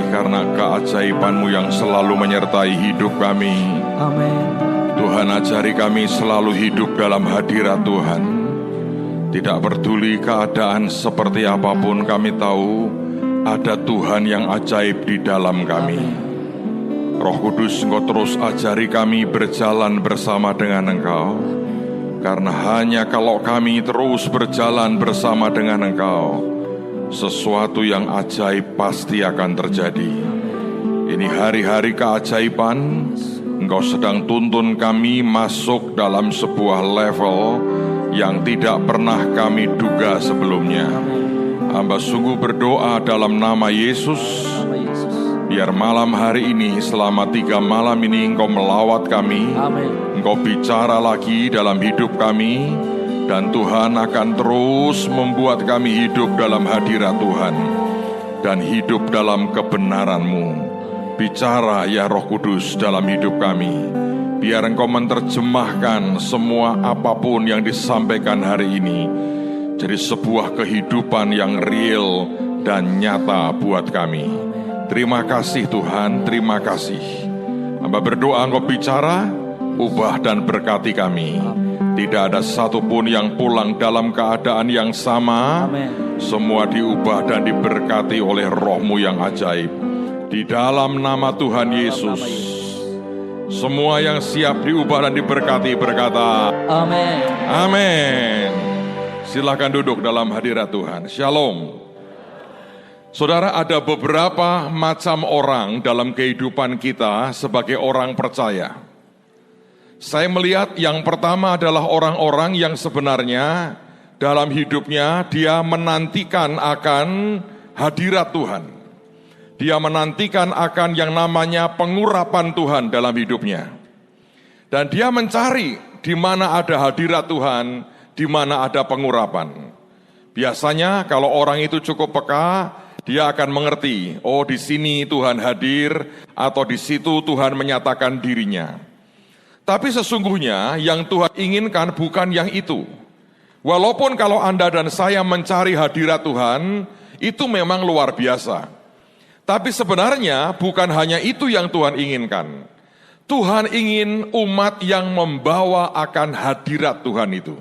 karena keajaiban-Mu yang selalu menyertai hidup kami. Amin. Tuhan, ajari kami selalu hidup dalam hadirat Tuhan. Tidak peduli keadaan seperti apapun, kami tahu ada Tuhan yang ajaib di dalam kami. Roh Kudus, Engkau terus ajari kami berjalan bersama dengan Engkau. Karena hanya kalau kami terus berjalan bersama dengan Engkau, sesuatu yang ajaib pasti akan terjadi. Ini hari-hari keajaiban. Engkau sedang tuntun kami masuk dalam sebuah level yang tidak pernah kami duga sebelumnya. Hamba sungguh berdoa dalam nama Yesus, biar malam hari ini, selama 3 malam ini Engkau melawat kami. Amin. Engkau bicara lagi dalam hidup kami, dan Tuhan akan terus membuat kami hidup dalam hadirat Tuhan dan hidup dalam kebenaran-Mu. Bicara ya Roh Kudus dalam hidup kami, biar Engkau menerjemahkan semua apapun yang disampaikan hari ini jadi sebuah kehidupan yang real dan nyata buat kami. Terima kasih Tuhan, terima kasih. Hamba berdoa Engkau bicara, ubah dan berkati kami. Tidak ada satupun yang pulang dalam keadaan yang sama. Amen. Semua diubah dan diberkati oleh Roh-Mu yang ajaib. Di dalam nama Tuhan Yesus, semua yang siap diubah dan diberkati berkata, Amin. Amin. Silakan duduk dalam hadirat Tuhan. Shalom. Saudara, ada beberapa macam orang dalam kehidupan kita sebagai orang percaya. Saya melihat yang pertama adalah orang-orang yang sebenarnya dalam hidupnya dia menantikan akan hadirat Tuhan. Dia menantikan akan yang namanya pengurapan Tuhan dalam hidupnya. Dan dia mencari di mana ada hadirat Tuhan, di mana ada pengurapan. Biasanya kalau orang itu cukup peka, dia akan mengerti, oh di sini Tuhan hadir, atau di situ Tuhan menyatakan dirinya. Tapi sesungguhnya yang Tuhan inginkan bukan yang itu. Walaupun kalau Anda dan saya mencari hadirat Tuhan, itu memang luar biasa. Tapi sebenarnya bukan hanya itu yang Tuhan inginkan. Tuhan ingin umat yang membawa akan hadirat Tuhan itu.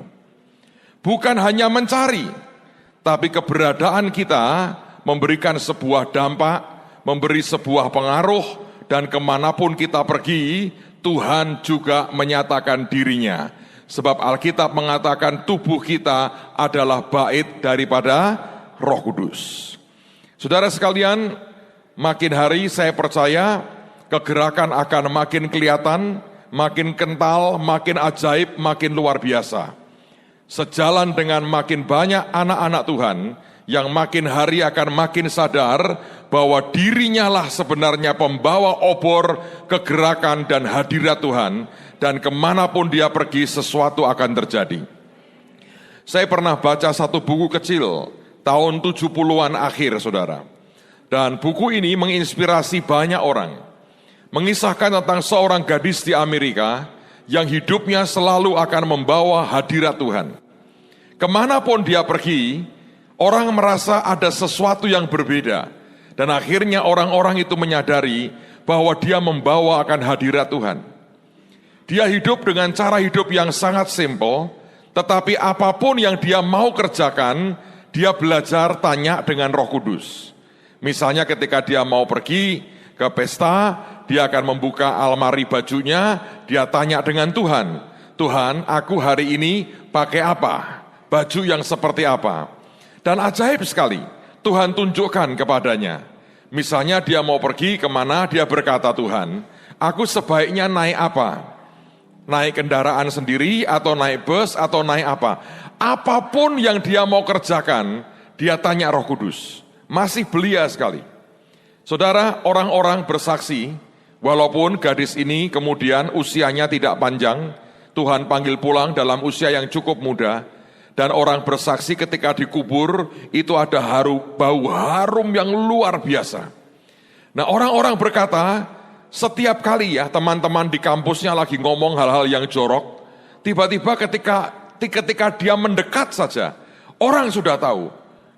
Bukan hanya mencari, tapi keberadaan kita memberikan sebuah dampak, memberi sebuah pengaruh, dan kemanapun kita pergi, Tuhan juga menyatakan dirinya. Sebab Alkitab mengatakan tubuh kita adalah bait daripada Roh Kudus. Saudara sekalian, makin hari saya percaya kegerakan akan makin kelihatan, makin kental, makin ajaib, makin luar biasa. Sejalan dengan makin banyak anak-anak Tuhan yang makin hari akan makin sadar bahwa dirinya lah sebenarnya pembawa obor kegerakan dan hadirat Tuhan, dan kemanapun dia pergi sesuatu akan terjadi. Saya pernah baca satu buku kecil tahun 70-an akhir, saudara. Dan buku ini menginspirasi banyak orang. Mengisahkan tentang seorang gadis di Amerika yang hidupnya selalu akan membawa hadirat Tuhan. Kemanapun dia pergi, orang merasa ada sesuatu yang berbeda. Dan akhirnya orang-orang itu menyadari bahwa dia membawa akan hadirat Tuhan. Dia hidup dengan cara hidup yang sangat simpel, tetapi apapun yang dia mau kerjakan, dia belajar tanya dengan Roh Kudus. Misalnya ketika dia mau pergi ke pesta, dia akan membuka almari bajunya, dia tanya dengan Tuhan, Tuhan, aku hari ini pakai apa? Baju yang seperti apa? Dan ajaib sekali, Tuhan tunjukkan kepadanya. Misalnya dia mau pergi kemana, dia berkata, Tuhan, aku sebaiknya naik apa? Naik kendaraan sendiri, atau naik bus, atau naik apa? Apapun yang dia mau kerjakan, dia tanya Roh Kudus. Masih belia sekali. Saudara, orang-orang bersaksi, walaupun gadis ini kemudian usianya tidak panjang, Tuhan panggil pulang dalam usia yang cukup muda, dan orang bersaksi ketika dikubur, itu ada bau harum yang luar biasa. Nah, orang-orang berkata, setiap kali ya teman-teman di kampusnya lagi ngomong hal-hal yang jorok, tiba-tiba ketika dia mendekat saja, orang sudah tahu,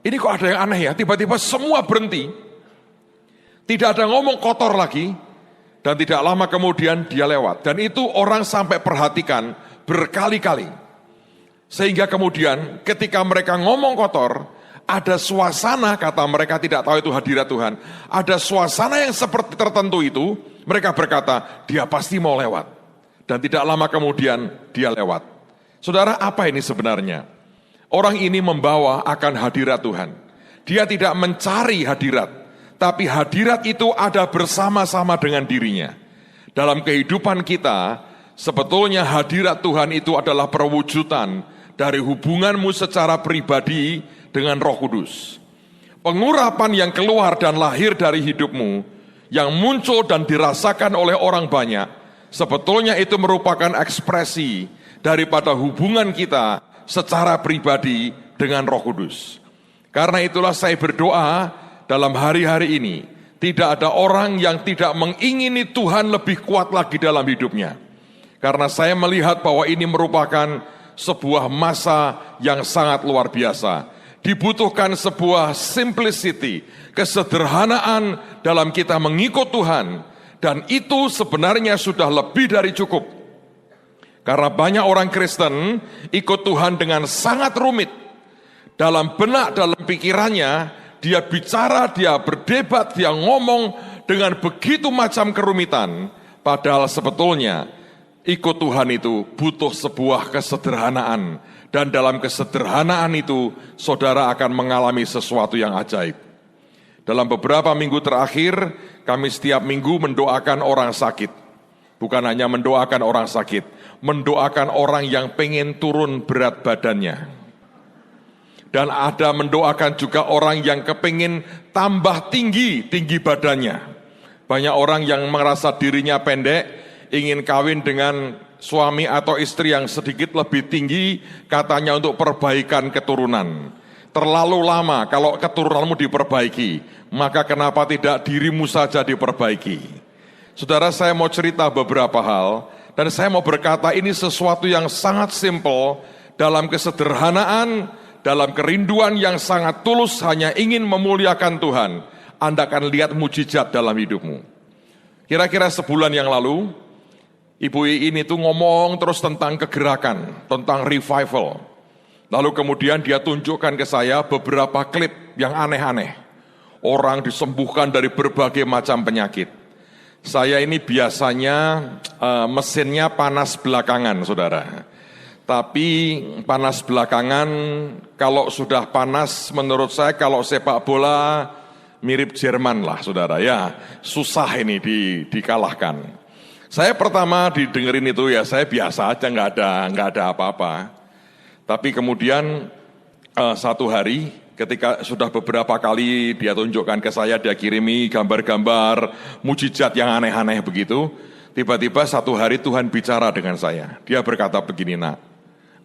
ini kok ada yang aneh ya, tiba-tiba semua berhenti. Tidak ada ngomong kotor lagi, dan tidak lama kemudian dia lewat. Dan itu orang sampai perhatikan berkali-kali. Sehingga kemudian ketika mereka ngomong kotor, ada suasana, kata mereka tidak tahu itu hadirat Tuhan, ada suasana yang seperti tertentu itu, mereka berkata, dia pasti mau lewat. Dan tidak lama kemudian dia lewat. Saudara, apa ini sebenarnya? Orang ini membawa akan hadirat Tuhan. Dia tidak mencari hadirat, tapi hadirat itu ada bersama-sama dengan dirinya. Dalam kehidupan kita, sebetulnya hadirat Tuhan itu adalah perwujudan dari hubunganmu secara pribadi dengan Roh Kudus. Pengurapan yang keluar dan lahir dari hidupmu, yang muncul dan dirasakan oleh orang banyak, sebetulnya itu merupakan ekspresi daripada hubungan kita secara pribadi dengan Roh Kudus. Karena itulah saya berdoa dalam hari-hari ini, tidak ada orang yang tidak mengingini Tuhan lebih kuat lagi dalam hidupnya. Karena saya melihat bahwa ini merupakan sebuah masa yang sangat luar biasa. Dibutuhkan sebuah simplicity, kesederhanaan dalam kita mengikut Tuhan. Dan itu sebenarnya sudah lebih dari cukup. Karena banyak orang Kristen ikut Tuhan dengan sangat rumit. Dalam benak, dalam pikirannya, dia bicara, dia berdebat, dia ngomong dengan begitu macam kerumitan. Padahal sebetulnya ikut Tuhan itu butuh sebuah kesederhanaan. Dan dalam kesederhanaan itu, saudara akan mengalami sesuatu yang ajaib. Dalam beberapa minggu terakhir, kami setiap minggu mendoakan orang sakit. Bukan hanya mendoakan orang sakit, mendoakan orang yang pengen turun berat badannya. Dan ada mendoakan juga orang yang kepingin tambah tinggi badannya. Banyak orang yang merasa dirinya pendek, ingin kawin dengan suami atau istri yang sedikit lebih tinggi, katanya untuk perbaikan keturunan. Terlalu lama kalau keturunanmu diperbaiki, maka kenapa tidak dirimu saja diperbaiki? Saudara, saya mau cerita beberapa hal, dan saya mau berkata ini sesuatu yang sangat simpel, dalam kesederhanaan, dalam kerinduan yang sangat tulus hanya ingin memuliakan Tuhan, Anda akan lihat mujizat dalam hidupmu. Kira-kira sebulan yang lalu, Ibu ini tuh ngomong terus tentang kegerakan, tentang revival. Lalu kemudian dia tunjukkan ke saya beberapa klip yang aneh-aneh. Orang disembuhkan dari berbagai macam penyakit. Saya ini biasanya mesinnya panas belakangan, saudara. Tapi panas belakangan, kalau sudah panas menurut saya kalau sepak bola mirip Jerman lah, saudara. Ya, susah ini dikalahkan. Saya pertama didengerin itu ya saya biasa aja, nggak ada apa-apa. Tapi kemudian satu hari ketika sudah beberapa kali dia tunjukkan ke saya, dia kirimi gambar-gambar mujizat yang aneh-aneh begitu. Tiba-tiba satu hari Tuhan bicara dengan saya. Dia berkata begini, nak,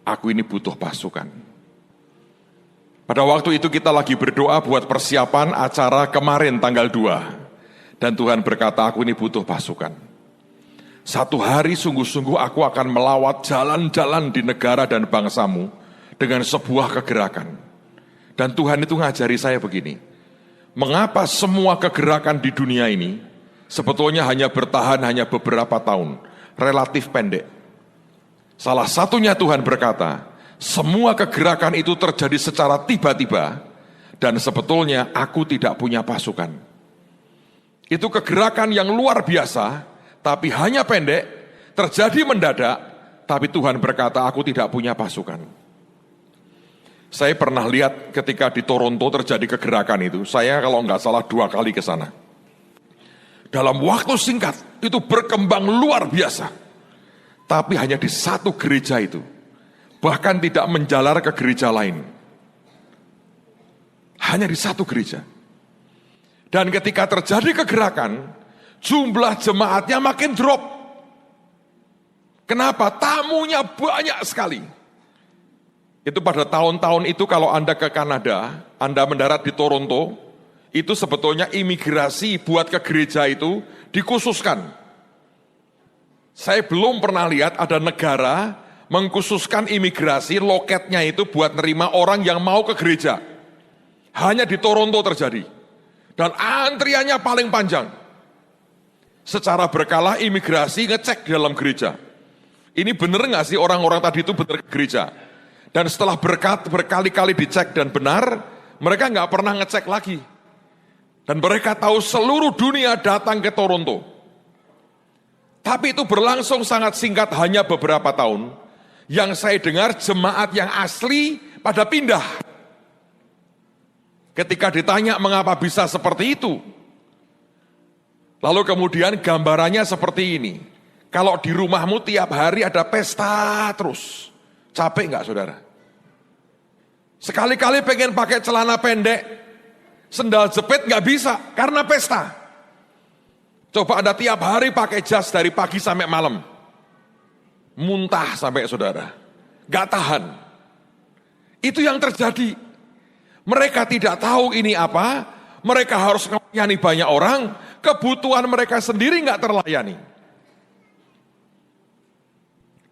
aku ini butuh pasukan. Pada waktu itu kita lagi berdoa buat persiapan acara kemarin tanggal 2. Dan Tuhan berkata, aku ini butuh pasukan. Satu hari sungguh-sungguh aku akan melawat jalan-jalan di negara dan bangsamu dengan sebuah kegerakan. Dan Tuhan itu ngajari saya begini, mengapa semua kegerakan di dunia ini sebetulnya hanya bertahan hanya beberapa tahun, relatif pendek. Salah satunya Tuhan berkata, semua kegerakan itu terjadi secara tiba-tiba dan sebetulnya aku tidak punya pasukan. Itu kegerakan yang luar biasa, tapi hanya pendek, terjadi mendadak, tapi Tuhan berkata, aku tidak punya pasukan. Saya pernah lihat ketika di Toronto terjadi kegerakan itu, saya kalau nggak salah 2 kali ke sana. Dalam waktu singkat, itu berkembang luar biasa. Tapi hanya di satu gereja itu, bahkan tidak menjalar ke gereja lain. Hanya di satu gereja. Dan ketika terjadi kegerakan, jumlah jemaatnya makin drop. Kenapa? Tamunya banyak sekali. Itu pada tahun-tahun itu kalau Anda ke Kanada, Anda mendarat di Toronto, itu sebetulnya imigrasi buat ke gereja itu dikhususkan. Saya belum pernah lihat ada negara mengkhususkan imigrasi, loketnya itu buat nerima orang yang mau ke gereja. Hanya di Toronto terjadi. Dan antriannya paling panjang. Secara berkala imigrasi ngecek di dalam gereja. Ini benar nggak sih orang-orang tadi itu benar ke gereja? Dan setelah berkali-kali dicek dan benar, mereka nggak pernah ngecek lagi. Dan mereka tahu seluruh dunia datang ke Toronto. Tapi itu berlangsung sangat singkat, hanya beberapa tahun. Yang saya dengar jemaat yang asli pada pindah. Ketika ditanya mengapa bisa seperti itu. Lalu kemudian gambarannya seperti ini. Kalau di rumahmu tiap hari ada pesta terus. Capek nggak saudara? Sekali-kali pengen pakai celana pendek, sendal jepit nggak bisa karena pesta. Coba Anda tiap hari pakai jas dari pagi sampai malam. Muntah sampai saudara. Nggak tahan. Itu yang terjadi. Mereka tidak tahu ini apa. Mereka harus melayani banyak orang. Kebutuhan mereka sendiri nggak terlayani.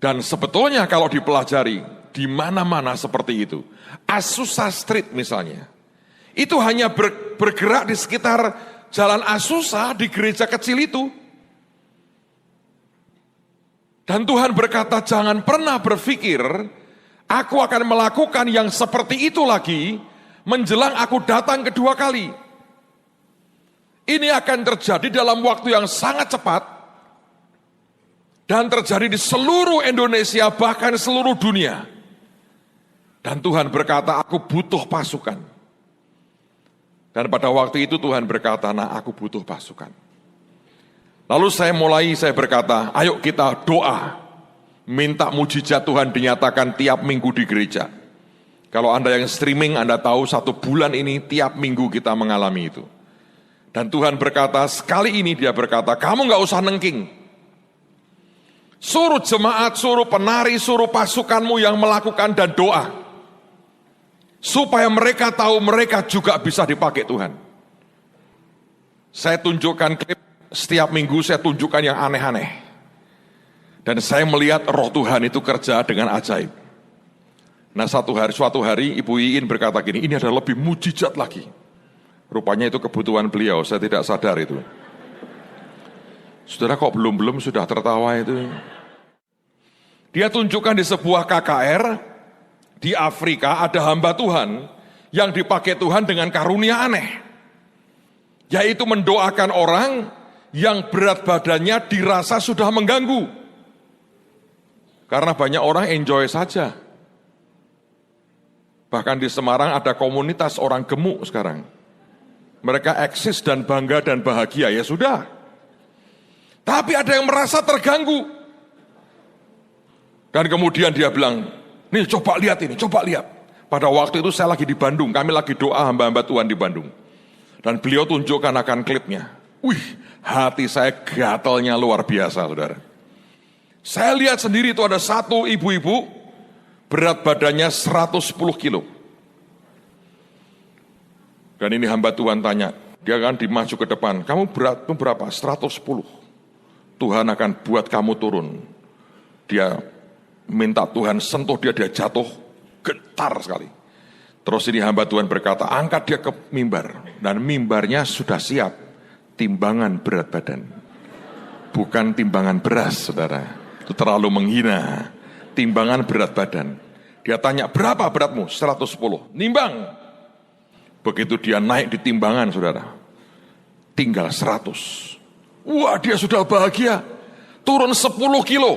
Dan sebetulnya kalau dipelajari, di mana-mana seperti itu. Azusa Street misalnya. Itu hanya bergerak di sekitar Jalan Azusa di gereja kecil itu. Dan Tuhan berkata, jangan pernah berpikir, aku akan melakukan yang seperti itu lagi, menjelang aku datang kedua kali. Ini akan terjadi dalam waktu yang sangat cepat, dan terjadi di seluruh Indonesia, bahkan seluruh dunia. Dan Tuhan berkata, aku butuh pasukan. Dan pada waktu itu Tuhan berkata, nah aku butuh pasukan. Lalu saya berkata, ayo kita doa. Minta mujizat Tuhan dinyatakan tiap minggu di gereja. Kalau Anda yang streaming, Anda tahu 1 bulan ini tiap minggu kita mengalami itu. Dan Tuhan berkata, sekali ini dia berkata, kamu gak usah nengking. Suruh jemaat, suruh penari, suruh pasukanmu yang melakukan dan doa. Supaya mereka tahu mereka juga bisa dipakai Tuhan. Saya tunjukkan klip, setiap minggu saya tunjukkan yang aneh-aneh. Dan saya melihat roh Tuhan itu kerja dengan ajaib. Nah suatu hari Ibu Iin berkata gini, ini ada lebih mujizat lagi. Rupanya itu kebutuhan beliau, saya tidak sadar itu. Saudara kok belum sudah tertawa itu. Dia tunjukkan di sebuah KKR, di Afrika ada hamba Tuhan, yang dipakai Tuhan dengan karunia aneh. Yaitu mendoakan orang yang berat badannya dirasa sudah mengganggu. Karena banyak orang enjoy saja. Bahkan di Semarang ada komunitas orang gemuk sekarang. Mereka eksis dan bangga dan bahagia, ya sudah. Tapi ada yang merasa terganggu. Dan kemudian dia bilang, nih coba lihat ini, coba lihat. Pada waktu itu saya lagi di Bandung, kami lagi doa hamba-hamba Tuhan di Bandung. Dan beliau tunjukkan akan klipnya. Wih, hati saya gatalnya luar biasa, saudara. Saya lihat sendiri itu ada satu ibu-ibu, berat badannya 110 kilo. Dan ini hamba Tuhan tanya, dia akan dimaju ke depan, kamu beratmu berapa? 110. Tuhan akan buat kamu turun. Dia minta Tuhan sentuh dia jatuh, getar sekali. Terus ini hamba Tuhan berkata, angkat dia ke mimbar. Dan mimbarnya sudah siap, timbangan berat badan. Bukan timbangan beras, saudara. Itu terlalu menghina. Timbangan berat badan. Dia tanya, berapa beratmu? 110. Nimbang. Begitu dia naik di timbangan, saudara. Tinggal 100. Wah, dia sudah bahagia. Turun 10 kilo.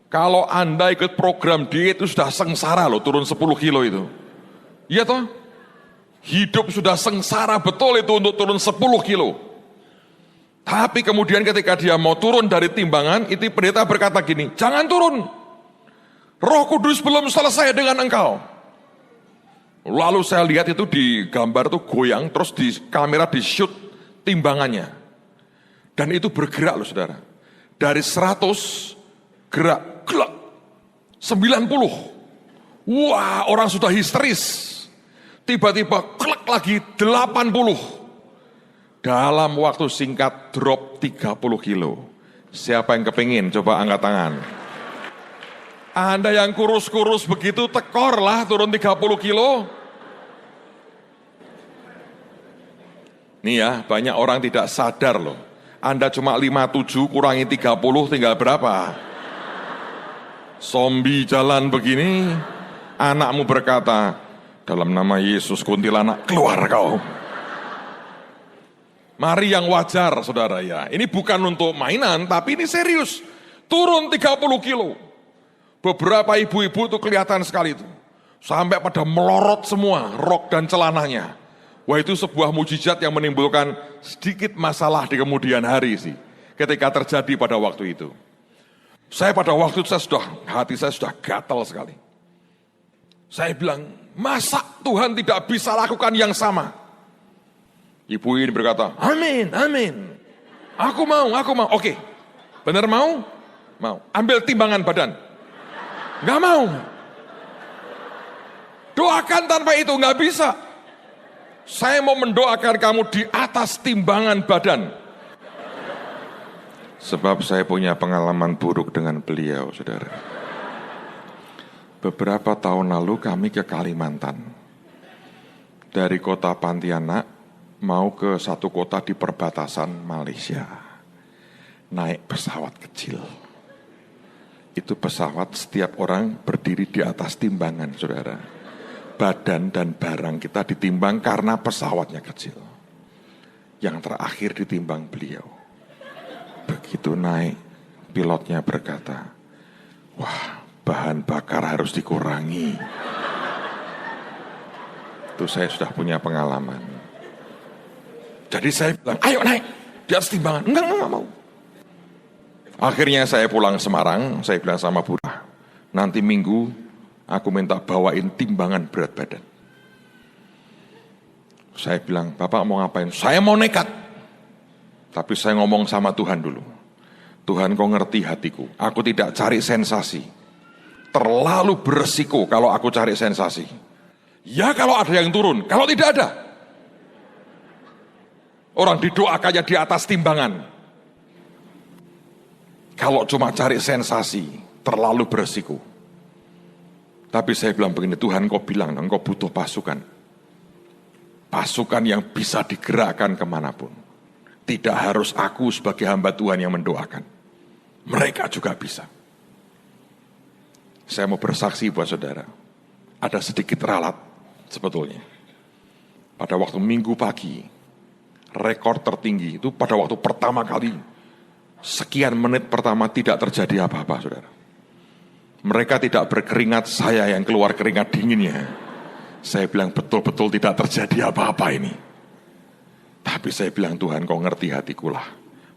Kalau Anda ikut program diet itu sudah sengsara loh, turun 10 kilo itu. Iya toh? Hidup sudah sengsara betul itu untuk turun 10 kilo. Tapi kemudian ketika dia mau turun dari timbangan, itu pendeta berkata gini, jangan turun. Roh Kudus belum selesai dengan engkau. Lalu saya lihat itu di gambar itu goyang, terus di kamera di shoot timbangannya. Dan itu bergerak loh saudara. Dari 100 gerak, gelak, 90. Wah, orang sudah histeris. Tiba-tiba klek lagi 80. Dalam waktu singkat drop 30 kilo. Siapa yang kepingin? Coba angkat tangan. Anda yang kurus-kurus begitu tekor lah turun 30 kilo. Nih ya, banyak orang tidak sadar loh. Anda cuma 57 kurangi 30 tinggal berapa? Zombie jalan begini, anakmu berkata, dalam nama Yesus kuntilanak keluar kau. Mari yang wajar saudara ya, ini bukan untuk mainan tapi ini serius. Turun 30 kilo. Beberapa ibu-ibu itu kelihatan sekali itu. Sampai pada melorot semua rok dan celananya. Wah itu sebuah mujizat yang menimbulkan sedikit masalah di kemudian hari sih. Ketika terjadi pada waktu itu. Saya pada waktu itu hati saya sudah gatal sekali. Saya bilang, masa Tuhan tidak bisa lakukan yang sama? Ibu ini berkata, amin, amin. Aku mau. Oke, benar mau? Mau. Ambil timbangan badan. Enggak mau. Doakan tanpa itu, enggak bisa. Saya mau mendoakan kamu di atas timbangan badan. Sebab saya punya pengalaman buruk dengan beliau, saudara. Beberapa tahun lalu kami ke Kalimantan. Dari kota Pontianak mau ke satu kota di perbatasan Malaysia. Naik pesawat kecil. Itu pesawat setiap orang berdiri di atas timbangan, saudara. Badan dan barang kita ditimbang karena pesawatnya kecil. Yang terakhir ditimbang beliau. Begitu naik, pilotnya berkata, wah, bahan bakar harus dikurangi. Itu saya sudah punya pengalaman. Jadi saya bilang, ayo naik di atas timbangan. Enggak mau. Akhirnya saya pulang Semarang, saya bilang sama Bunda, nanti Minggu aku minta bawain timbangan berat badan. Saya bilang, Bapak mau ngapain? Saya mau nekat. Tapi saya ngomong sama Tuhan dulu. Tuhan kau ngerti hatiku. Aku tidak cari sensasi. Terlalu beresiko kalau aku cari sensasi. Ya kalau ada yang turun, kalau tidak ada. Orang didoakannya di atas timbangan. Kalau cuma cari sensasi, terlalu beresiko. Tapi saya bilang begini, Tuhan kau bilang, engkau butuh pasukan. Pasukan yang bisa digerakkan kemanapun. Tidak harus aku sebagai hamba Tuhan yang mendoakan. Mereka juga bisa. Saya mau bersaksi buat saudara. Ada sedikit ralat sebetulnya. Pada waktu Minggu pagi, rekor tertinggi itu pada waktu pertama kali, sekian menit pertama tidak terjadi apa-apa saudara. Mereka tidak berkeringat, saya yang keluar keringat dinginnya. Saya bilang betul-betul tidak terjadi apa-apa ini. Tapi saya bilang Tuhan kau ngerti hatiku lah.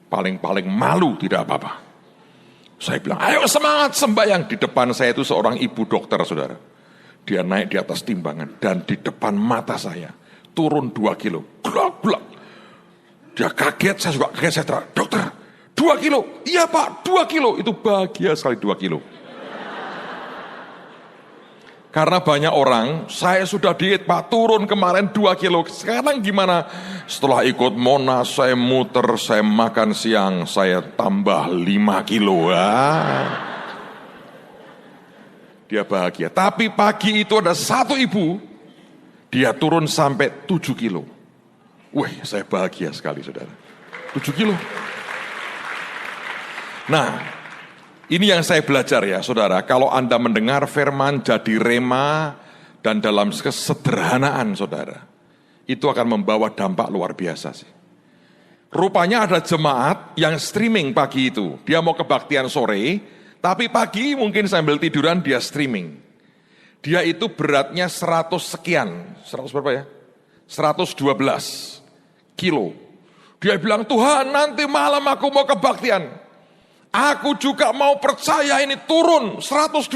Paling-paling malu tidak apa-apa. Saya bilang ayo semangat sembahyang. Di depan saya itu seorang ibu dokter saudara. Dia naik di atas timbangan dan di depan mata saya turun 2 kilo. Glak-glak. Dia kaget, saya juga kaget, saya teriak, dokter 2 kilo. Iya Pak 2 kilo. Itu bahagia sekali 2 kilo. Karena banyak orang, saya sudah diet Pak, turun kemarin 2 kilo. Sekarang gimana? Setelah ikut Monas, saya muter, saya makan siang, saya tambah 5 kilo. Dia bahagia. Tapi pagi itu ada satu ibu, dia turun sampai 7 kilo. Wih, saya bahagia sekali saudara. 7 kilo. Nah, ini yang saya belajar ya saudara, kalau Anda mendengar firman jadi rema dan dalam kesederhanaan saudara, itu akan membawa dampak luar biasa sih. Rupanya ada jemaat yang streaming pagi itu, dia mau kebaktian sore, tapi pagi mungkin sambil tiduran dia streaming. Dia itu beratnya 100 sekian, 100 berapa ya? 112 kilo. Dia bilang, Tuhan nanti malam aku mau kebaktian. Aku juga mau percaya ini turun 112.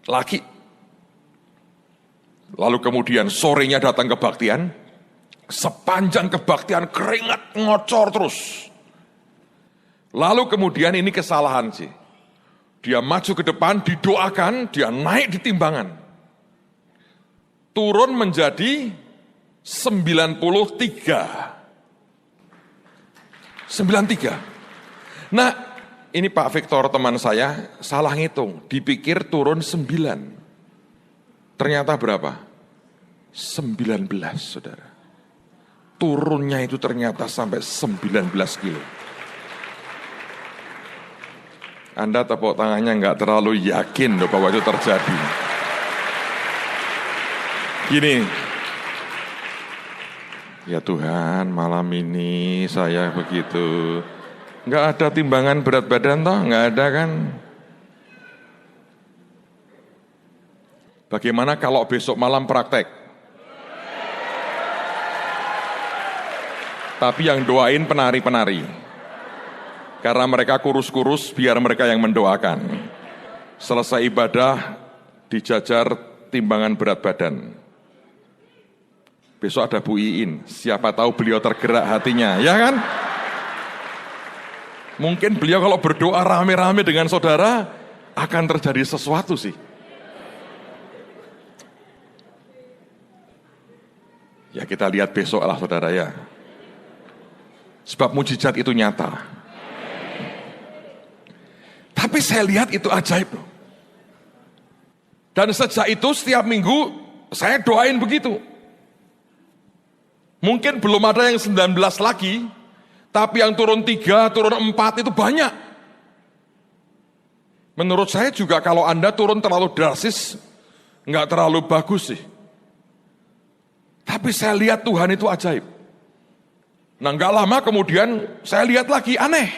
Laki. Lalu kemudian sorenya datang kebaktian. Sepanjang kebaktian keringat ngocor terus. Lalu kemudian ini kesalahan sih. Dia maju ke depan, didoakan, dia naik di timbangan. Turun menjadi 93. Nah, ini Pak Victor teman saya salah ngitung, dipikir turun 9. Ternyata berapa? 19, saudara. Turunnya itu ternyata sampai 19 kilo. Anda tepuk tangannya nggak terlalu yakin loh bahwa itu terjadi. Gini, ya Tuhan, malam ini saya begitu. Nggak ada timbangan berat badan toh, nggak ada kan? Bagaimana kalau besok malam praktek? Tapi yang doain penari-penari. Karena mereka kurus-kurus, biar mereka yang mendoakan. Selesai ibadah, dijajar timbangan berat badan. Besok ada Bu Iin, siapa tahu beliau tergerak hatinya, ya kan? Mungkin beliau kalau berdoa rame-rame dengan saudara, akan terjadi sesuatu sih. Ya kita lihat besok lah saudara ya. Sebab mujizat itu nyata. Tapi saya lihat itu ajaib loh. Dan sejak itu setiap minggu saya doain begitu. Mungkin belum ada yang 19 lagi, tapi yang turun 3, turun 4 itu banyak. Menurut saya juga kalau Anda turun terlalu drastis, nggak terlalu bagus sih. Tapi saya lihat Tuhan itu ajaib. Nah nggak lama kemudian saya lihat lagi aneh.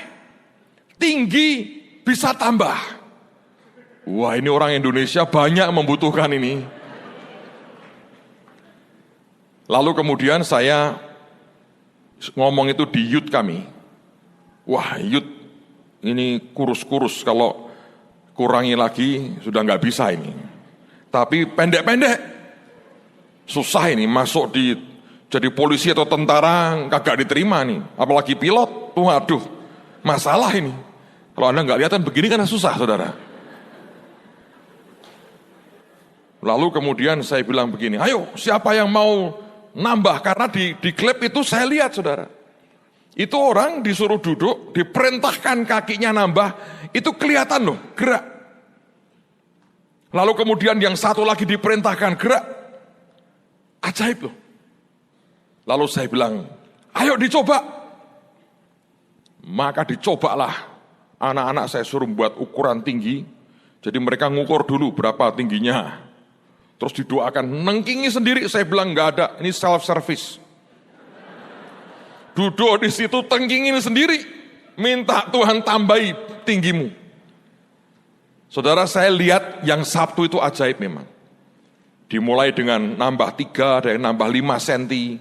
Tinggi bisa tambah. Wah ini orang Indonesia banyak membutuhkan ini. Lalu kemudian saya ngomong itu di youth kami. Wah youth ini kurus-kurus, kalau kurangi lagi sudah nggak bisa ini. Tapi pendek-pendek, susah ini masuk jadi polisi atau tentara kagak diterima nih. Apalagi pilot, waduh masalah ini. Kalau Anda nggak lihat kan begini kan susah saudara. Lalu kemudian saya bilang begini, ayo siapa yang mau nambah, karena di klip itu saya lihat saudara. Itu orang disuruh duduk, diperintahkan kakinya nambah, itu kelihatan loh, gerak. Lalu kemudian yang satu lagi diperintahkan gerak, ajaib loh. Lalu saya bilang, ayo dicoba. Maka dicobalah. Anak-anak saya suruh buat ukuran tinggi, jadi mereka ngukur dulu berapa tingginya. Terus didoakan, nengkingi sendiri, saya bilang nggak ada, ini self-service. Duduk di situ, tengkingin sendiri, minta Tuhan tambahi tinggimu. Saudara, saya lihat yang Sabtu itu ajaib memang. Dimulai dengan nambah 3, ada yang nambah 5 cm,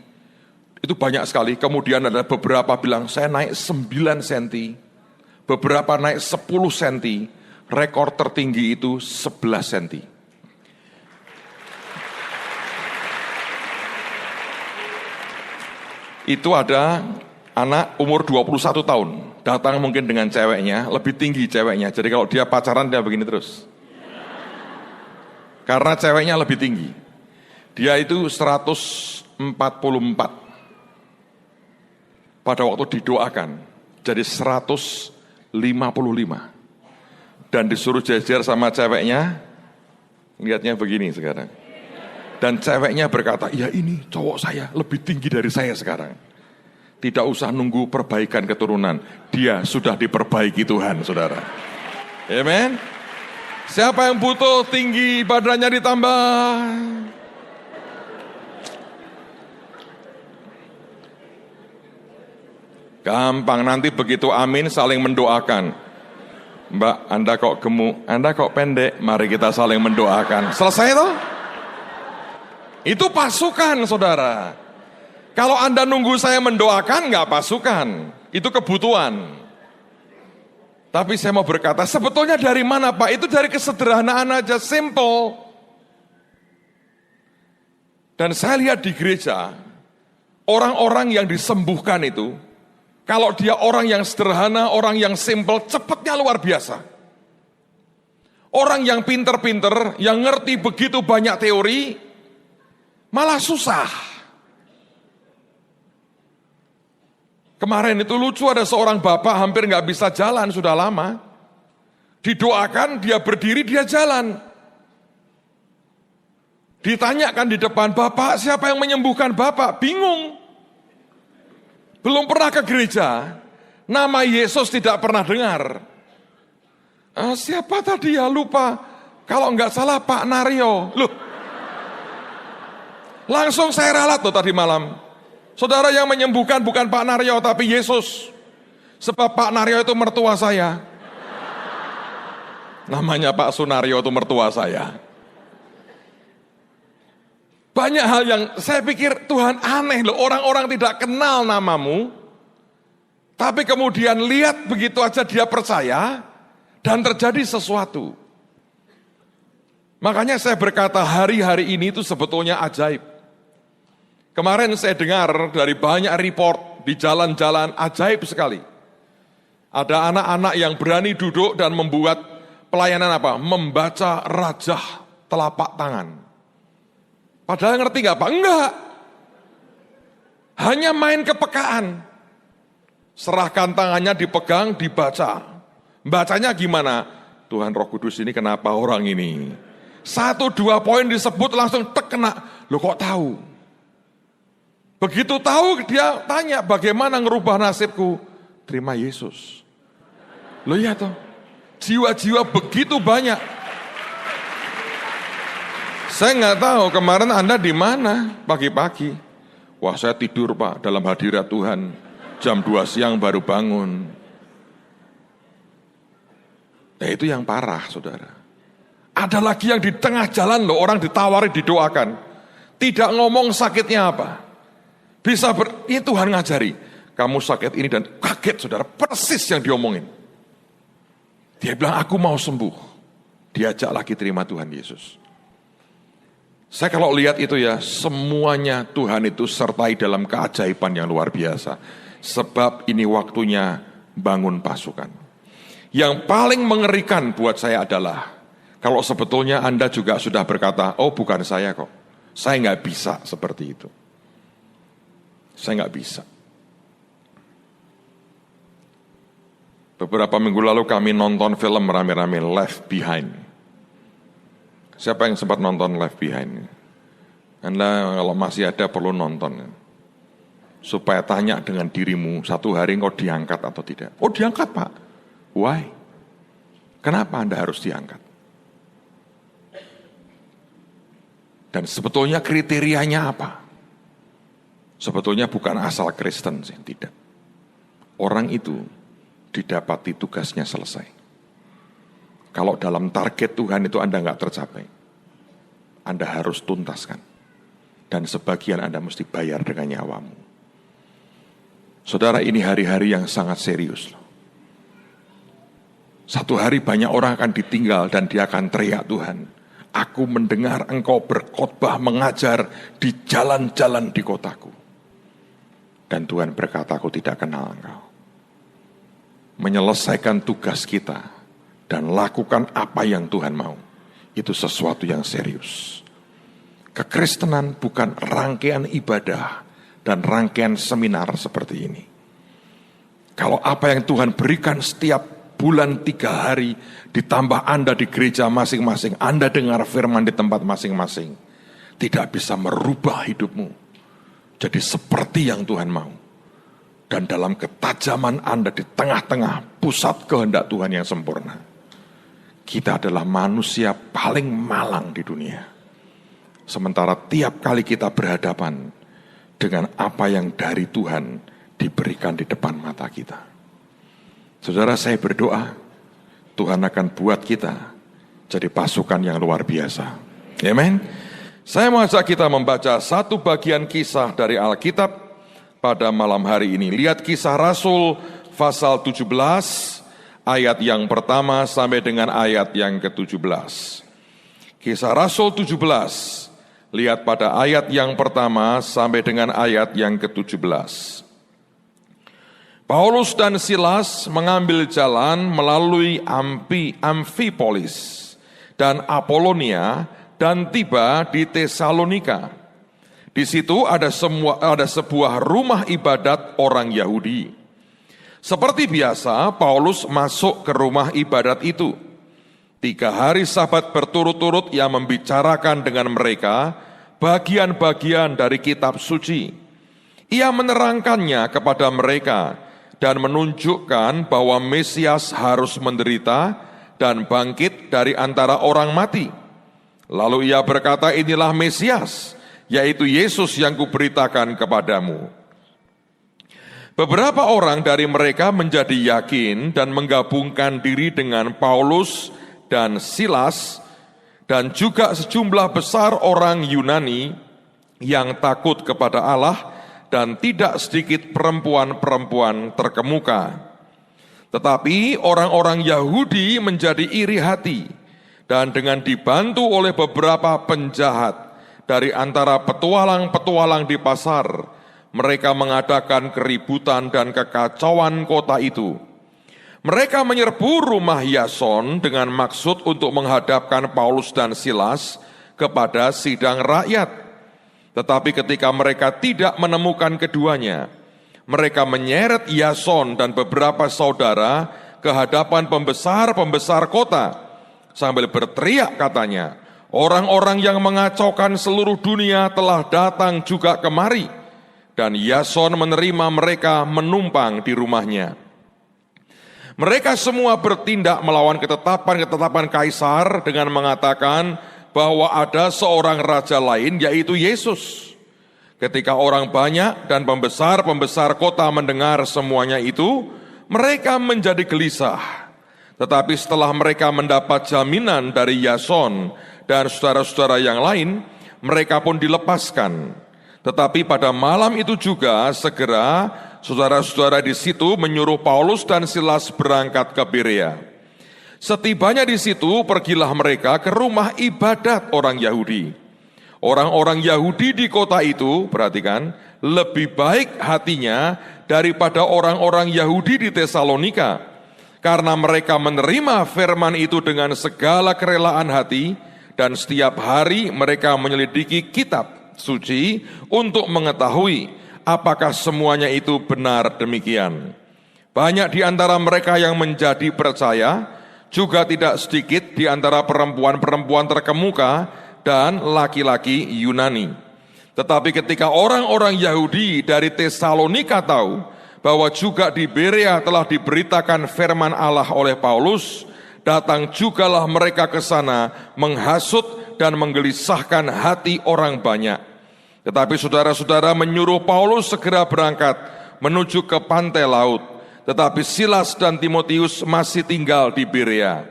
itu banyak sekali. Kemudian ada beberapa bilang, saya naik 9 cm, beberapa naik 10 cm, rekor tertinggi itu 11 cm. Itu ada anak umur 21 tahun, datang mungkin dengan ceweknya, lebih tinggi ceweknya, jadi kalau dia pacaran dia begini terus. Karena ceweknya lebih tinggi. Dia itu 144. Pada waktu didoakan, jadi 155. Dan disuruh jejer sama ceweknya, lihatnya begini sekarang. Dan ceweknya berkata, ya ini cowok saya lebih tinggi dari saya sekarang. Tidak usah nunggu perbaikan keturunan, dia sudah diperbaiki Tuhan, saudara. Amen. Siapa yang butuh tinggi badannya ditambah? Gampang, nanti begitu amin saling mendoakan. Mbak, Anda kok gemuk, Anda kok pendek, mari kita saling mendoakan. Selesai toh? Itu pasukan, saudara. Kalau Anda nunggu saya mendoakan, nggak pasukan. Itu kebutuhan. Tapi saya mau berkata, sebetulnya dari mana Pak? Itu dari kesederhanaan aja, simple. Dan saya lihat di gereja, orang-orang yang disembuhkan itu, kalau dia orang yang sederhana, orang yang simple, cepatnya luar biasa. Orang yang pinter-pinter, yang ngerti begitu banyak teori, malah susah. Kemarin itu lucu, ada seorang bapak hampir nggak bisa jalan sudah lama. Didoakan, dia berdiri, dia jalan. Ditanyakan di depan, Bapak siapa yang menyembuhkan Bapak? Bingung. Belum pernah ke gereja, nama Yesus tidak pernah dengar. Siapa tadi ya, lupa. Kalau enggak salah Pak Naryo. Loh, langsung saya ralat loh tadi malam. Saudara, yang menyembuhkan bukan Pak Naryo tapi Yesus. Sebab Pak Naryo itu mertua saya. Namanya Pak Sunaryo itu mertua saya. Banyak hal yang saya pikir Tuhan aneh loh, orang-orang tidak kenal namamu, tapi kemudian lihat begitu aja dia percaya dan terjadi sesuatu. Makanya saya berkata hari-hari ini itu sebetulnya ajaib. Kemarin saya dengar dari banyak report di jalan-jalan ajaib sekali. Ada anak-anak yang berani duduk dan membuat pelayanan apa? Membaca rajah telapak tangan. Padahal ngerti nggak Pak? Enggak. Hanya main kepekaan. Serahkan tangannya dipegang, dibaca. Bacanya gimana? Tuhan Roh Kudus ini kenapa orang ini? 1-2 poin disebut langsung kena. Loh kok tahu? Begitu tahu dia tanya bagaimana ngerubah nasibku? Terima Yesus. Loh iya toh. Jiwa-jiwa begitu banyak. Saya nggak tahu kemarin Anda di mana pagi-pagi. Wah saya tidur Pak dalam hadirat Tuhan. Jam 2 siang baru bangun. Nah itu yang parah saudara. Ada lagi yang di tengah jalan loh orang ditawari didoakan. Tidak ngomong sakitnya apa. Bisa ini Tuhan ngajari. Kamu sakit ini dan kaget saudara. Persis yang diomongin. Dia bilang aku mau sembuh. Diajak lagi terima Tuhan Yesus. Saya kalau lihat itu ya, semuanya Tuhan itu sertai dalam keajaiban yang luar biasa. Sebab ini waktunya bangun pasukan. Yang paling mengerikan buat saya adalah, kalau sebetulnya Anda juga sudah berkata, oh bukan saya kok. Saya nggak bisa seperti itu. Saya nggak bisa. Beberapa minggu lalu kami nonton film rame-rame Left Behind. Siapa yang sempat nonton Left Behind? Anda kalau masih ada perlu nonton. Supaya tanya dengan dirimu, satu hari engkau diangkat atau tidak. Oh diangkat Pak. Why? Kenapa Anda harus diangkat? Dan sebetulnya kriterianya apa? Sebetulnya bukan asal Kristen sih, tidak. Orang itu didapati tugasnya selesai. Kalau dalam target Tuhan itu Anda nggak tercapai, Anda harus tuntaskan. Dan sebagian Anda mesti bayar dengan nyawamu. Saudara, ini hari-hari yang sangat serius. Satu hari banyak orang akan ditinggal dan dia akan teriak Tuhan. Aku mendengar engkau berkhotbah mengajar di jalan-jalan di kotaku. Dan Tuhan berkata, aku tidak kenal engkau. Menyelesaikan tugas kita dan lakukan apa yang Tuhan mau. Itu sesuatu yang serius. Kekristenan bukan rangkaian ibadah dan rangkaian seminar seperti ini. Kalau apa yang Tuhan berikan setiap bulan 3 hari, ditambah Anda di gereja masing-masing, Anda dengar firman di tempat masing-masing, tidak bisa merubah hidupmu jadi seperti yang Tuhan mau. Dan dalam ketajaman Anda di tengah-tengah pusat kehendak Tuhan yang sempurna, kita adalah manusia paling malang di dunia. Sementara tiap kali kita berhadapan dengan apa yang dari Tuhan diberikan di depan mata kita. Saudara, saya berdoa, Tuhan akan buat kita jadi pasukan yang luar biasa. Amen. Saya mau ajak kita membaca satu bagian kisah dari Alkitab pada malam hari ini. Lihat Kisah Rasul pasal 17, ayat yang pertama sampai dengan ayat yang ke-17. Kisah Rasul 17, lihat pada ayat yang pertama sampai dengan ayat yang ke-17. Paulus dan Silas mengambil jalan melalui Amfipolis dan Apolonia dan tiba di Tesalonika. Di situ ada sebuah rumah ibadat orang Yahudi. Seperti biasa, Paulus masuk ke rumah ibadat itu. 3 hari Sabat berturut-turut ia membicarakan dengan mereka bagian-bagian dari kitab suci. Ia menerangkannya kepada mereka dan menunjukkan bahwa Mesias harus menderita dan bangkit dari antara orang mati. Lalu ia berkata, inilah Mesias, yaitu Yesus yang kuberitakan kepadamu. Beberapa orang dari mereka menjadi yakin dan menggabungkan diri dengan Paulus dan Silas, dan juga sejumlah besar orang Yunani yang takut kepada Allah, dan tidak sedikit perempuan-perempuan terkemuka. Tetapi orang-orang Yahudi menjadi iri hati, dan dengan dibantu oleh beberapa penjahat dari antara petualang-petualang di pasar, mereka mengadakan keributan dan kekacauan kota itu. Mereka menyerbu rumah Yason dengan maksud untuk menghadapkan Paulus dan Silas kepada sidang rakyat. Tetapi ketika mereka tidak menemukan keduanya, mereka menyeret Yason dan beberapa saudara ke hadapan pembesar-pembesar kota, sambil berteriak katanya, orang-orang yang mengacaukan seluruh dunia telah datang juga kemari. Dan Yason menerima mereka menumpang di rumahnya. Mereka semua bertindak melawan ketetapan-ketetapan Kaisar dengan mengatakan bahwa ada seorang raja lain, yaitu Yesus. Ketika orang banyak dan pembesar-pembesar kota mendengar semuanya itu, mereka menjadi gelisah. Tetapi setelah mereka mendapat jaminan dari Yason dan saudara-saudara yang lain, mereka pun dilepaskan. Tetapi pada malam itu juga segera saudara-saudara di situ menyuruh Paulus dan Silas berangkat ke Berea. Setibanya di situ, pergilah mereka ke rumah ibadat orang Yahudi. Orang-orang Yahudi di kota itu, perhatikan, lebih baik hatinya daripada orang-orang Yahudi di Tesalonika, karena mereka menerima firman itu dengan segala kerelaan hati, dan setiap hari mereka menyelidiki kitab suci untuk mengetahui apakah semuanya itu benar demikian. Banyak di antara mereka yang menjadi percaya, juga tidak sedikit di antara perempuan-perempuan terkemuka dan laki-laki Yunani. Tetapi ketika orang-orang Yahudi dari Tesalonika tahu bahwa juga di Berea telah diberitakan firman Allah oleh Paulus, datang jugalah mereka ke sana menghasut dan menggelisahkan hati orang banyak. Tetapi saudara-saudara menyuruh Paulus segera berangkat menuju ke pantai laut. Tetapi Silas dan Timotius masih tinggal di Berea.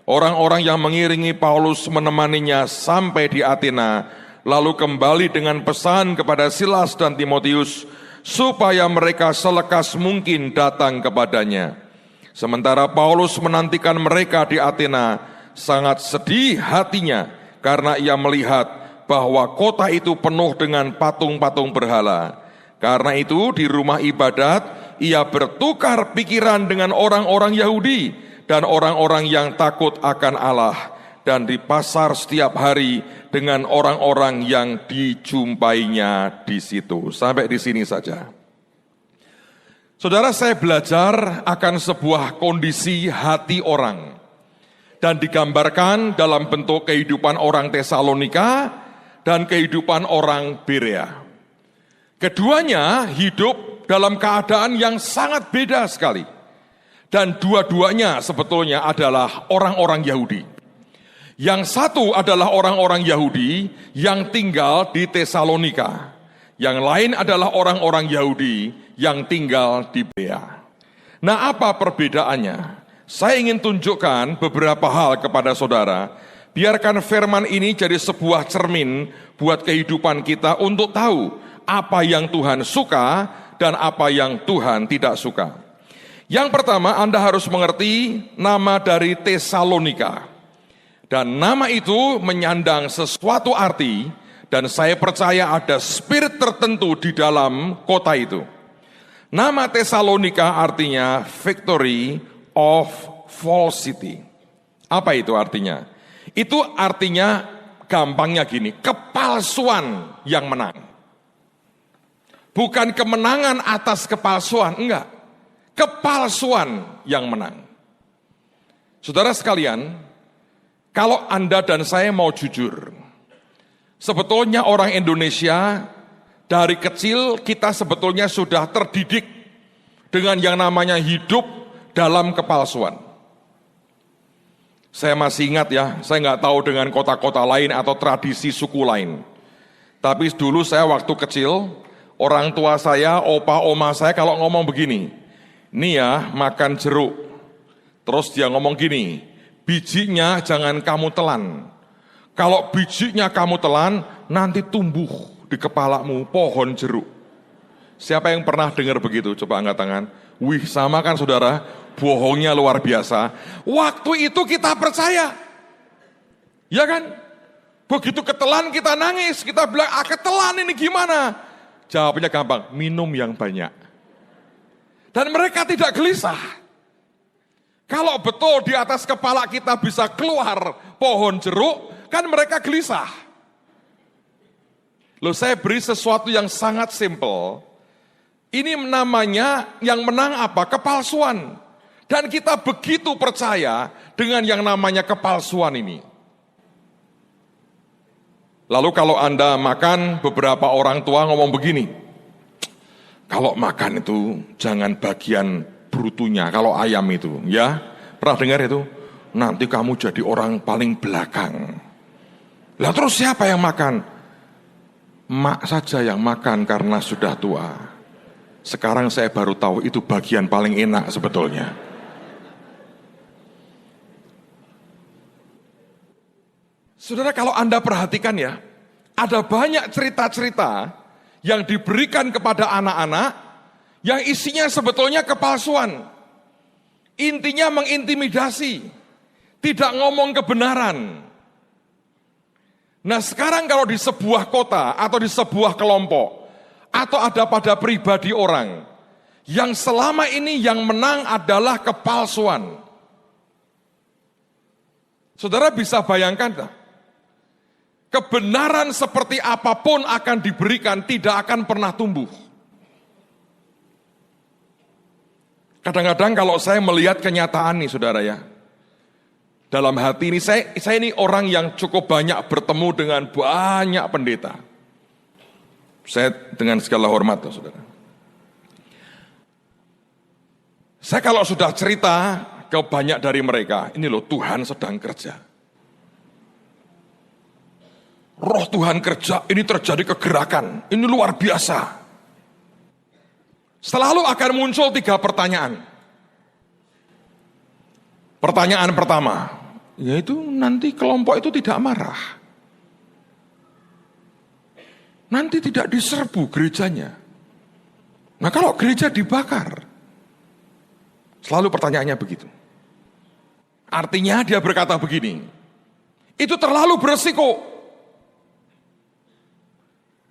Orang-orang yang mengiringi Paulus menemaninya sampai di Athena, lalu kembali dengan pesan kepada Silas dan Timotius supaya mereka selekas mungkin datang kepadanya. Sementara Paulus menantikan mereka di Athena, sangat sedih hatinya karena ia melihat bahwa kota itu penuh dengan patung-patung berhala. Karena itu di rumah ibadat ia bertukar pikiran dengan orang-orang Yahudi dan orang-orang yang takut akan Allah, dan di pasar setiap hari dengan orang-orang yang dijumpainya di situ. Sampai di sini saja. Saudara, saya belajar akan sebuah kondisi hati orang, dan digambarkan dalam bentuk kehidupan orang Tesalonika dan kehidupan orang Berea. Keduanya hidup dalam keadaan yang sangat beda sekali. Dan dua-duanya sebetulnya adalah orang-orang Yahudi. Yang satu adalah orang-orang Yahudi yang tinggal di Tesalonika. Yang lain adalah orang-orang Yahudi yang tinggal di Berea. Nah, apa perbedaannya? Saya ingin tunjukkan beberapa hal kepada saudara. Biarkan firman ini jadi sebuah cermin buat kehidupan kita untuk tahu apa yang Tuhan suka dan apa yang Tuhan tidak suka. Yang pertama, Anda harus mengerti nama dari Tesalonika. Dan nama itu menyandang sesuatu arti, dan saya percaya ada spirit tertentu di dalam kota itu. Nama Tesalonika artinya Victory of False City. Apa itu artinya? Itu artinya gampangnya gini, kepalsuan yang menang. Bukan kemenangan atas kepalsuan, enggak. Kepalsuan yang menang. Saudara sekalian, Kalau Anda dan saya mau jujur, sebetulnya orang Indonesia dari kecil kita sebetulnya sudah terdidik dengan yang namanya hidup dalam kepalsuan. Saya masih ingat ya, saya nggak tahu dengan kota-kota lain atau tradisi suku lain. Tapi dulu saya waktu kecil, orang tua saya, opa, oma saya kalau ngomong begini, nih ya makan jeruk. Terus dia ngomong gini, bijinya jangan kamu telan. Kalau bijinya kamu telan, nanti tumbuh di kepalamu pohon jeruk. Siapa yang pernah dengar begitu? Coba angkat tangan. Wih, sama kan saudara? Bohongnya luar biasa. Waktu itu kita percaya. Ya kan? Begitu ketelan kita nangis. Kita bilang, ketelan ini gimana? Jawabnya gampang, minum yang banyak. Dan mereka tidak gelisah. Kalau betul di atas kepala kita bisa keluar pohon jeruk, kan mereka gelisah. Loh, saya beri sesuatu yang sangat simple. Ini namanya yang menang apa? Kepalsuan. Dan kita begitu percaya dengan yang namanya kepalsuan ini. Lalu kalau Anda makan, beberapa orang tua ngomong begini, kalau makan itu jangan bagian brutunya, kalau ayam itu, ya. Pernah dengar itu? Nanti kamu jadi orang paling belakang. Lah terus siapa yang makan? Mak saja yang makan karena sudah tua. Sekarang saya baru tahu itu bagian paling enak sebetulnya. Saudara, kalau Anda perhatikan ya, ada banyak cerita-cerita yang diberikan kepada anak-anak yang isinya sebetulnya kepalsuan. Intinya mengintimidasi, tidak ngomong kebenaran. Nah sekarang kalau di sebuah kota atau di sebuah kelompok atau ada pada pribadi orang yang selama ini yang menang adalah kepalsuan. Saudara bisa bayangkan tak? Kebenaran seperti apapun akan diberikan tidak akan pernah tumbuh. Kadang-kadang kalau saya melihat kenyataan nih saudara ya, dalam hati ini saya ini orang yang cukup banyak bertemu dengan banyak pendeta. Saya dengan segala hormat saudara. Saya kalau sudah cerita ke banyak dari mereka, ini loh Tuhan sedang kerja. Roh Tuhan kerja, ini terjadi kegerakan, ini luar biasa. Selalu akan muncul 3 pertanyaan. Pertanyaan pertama, yaitu nanti kelompok itu tidak marah. Nanti tidak diserbu gerejanya. Nah kalau gereja dibakar, selalu pertanyaannya begitu. Artinya dia berkata begini, itu terlalu beresiko.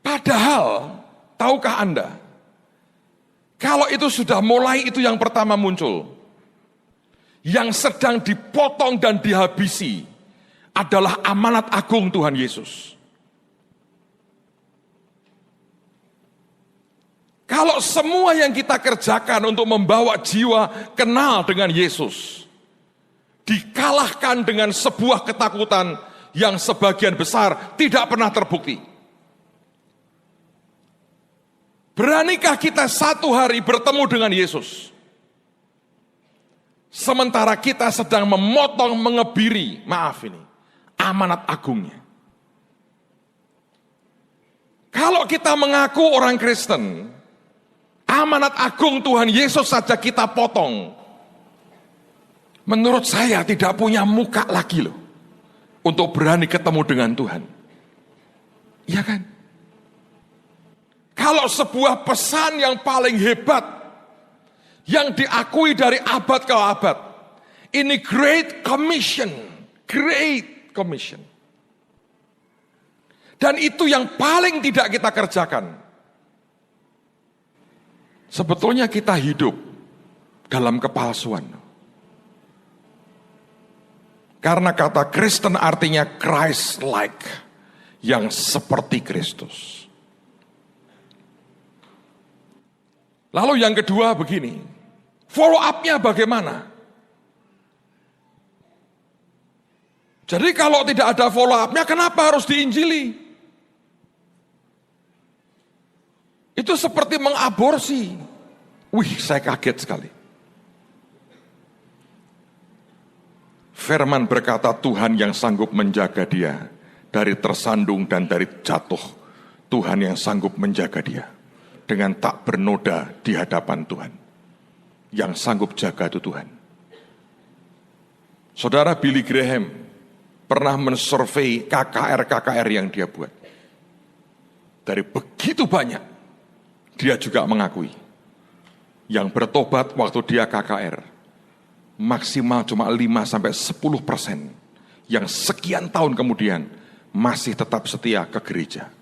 Padahal, tahukah Anda, kalau itu sudah mulai itu yang pertama muncul, yang sedang dipotong dan dihabisi adalah amanat agung Tuhan Yesus. Kalau semua yang kita kerjakan untuk membawa jiwa kenal dengan Yesus, dikalahkan dengan sebuah ketakutan yang sebagian besar tidak pernah terbukti. Beranikah kita satu hari bertemu dengan Yesus? Sementara kita sedang memotong, mengebiri, maaf ini, amanat agungnya. Kalau kita mengaku orang Kristen, amanat agung Tuhan Yesus saja kita potong. Menurut saya tidak punya muka lagi loh, untuk berani ketemu dengan Tuhan. Iya kan? Kalau sebuah pesan yang paling hebat, yang diakui dari abad ke abad, ini Great Commission, Great Commission. Dan itu yang paling tidak kita kerjakan. Sebetulnya kita hidup dalam kepalsuan. Karena kata Kristen artinya Christ-like, yang seperti Kristus. Lalu yang kedua begini, follow up-nya bagaimana? Jadi kalau tidak ada follow up-nya, kenapa harus diinjili? Itu seperti mengaborsi. Wih, saya kaget sekali. Firman berkata, Tuhan yang sanggup menjaga dia dari tersandung dan dari jatuh. Tuhan yang sanggup menjaga dia dengan tak bernoda di hadapan Tuhan. Yang sanggup jaga itu Tuhan. Saudara Billy Graham pernah mensurvei KKR-KKR yang dia buat. Dari begitu banyak, dia juga mengakui yang bertobat waktu dia KKR maksimal cuma 5-10%, yang sekian tahun kemudian masih tetap setia ke gereja.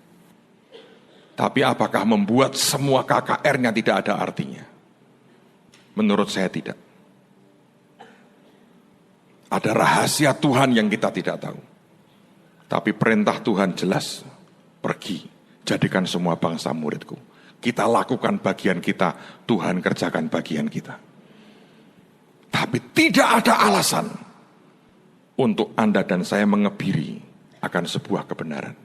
Tapi apakah membuat semua KKR-nya tidak ada artinya? Menurut saya tidak. Ada rahasia Tuhan yang kita tidak tahu. Tapi perintah Tuhan jelas, pergi, jadikan semua bangsa muridku. Kita lakukan bagian kita, Tuhan kerjakan bagian kita. Tapi tidak ada alasan untuk Anda dan saya mengebiri akan sebuah kebenaran.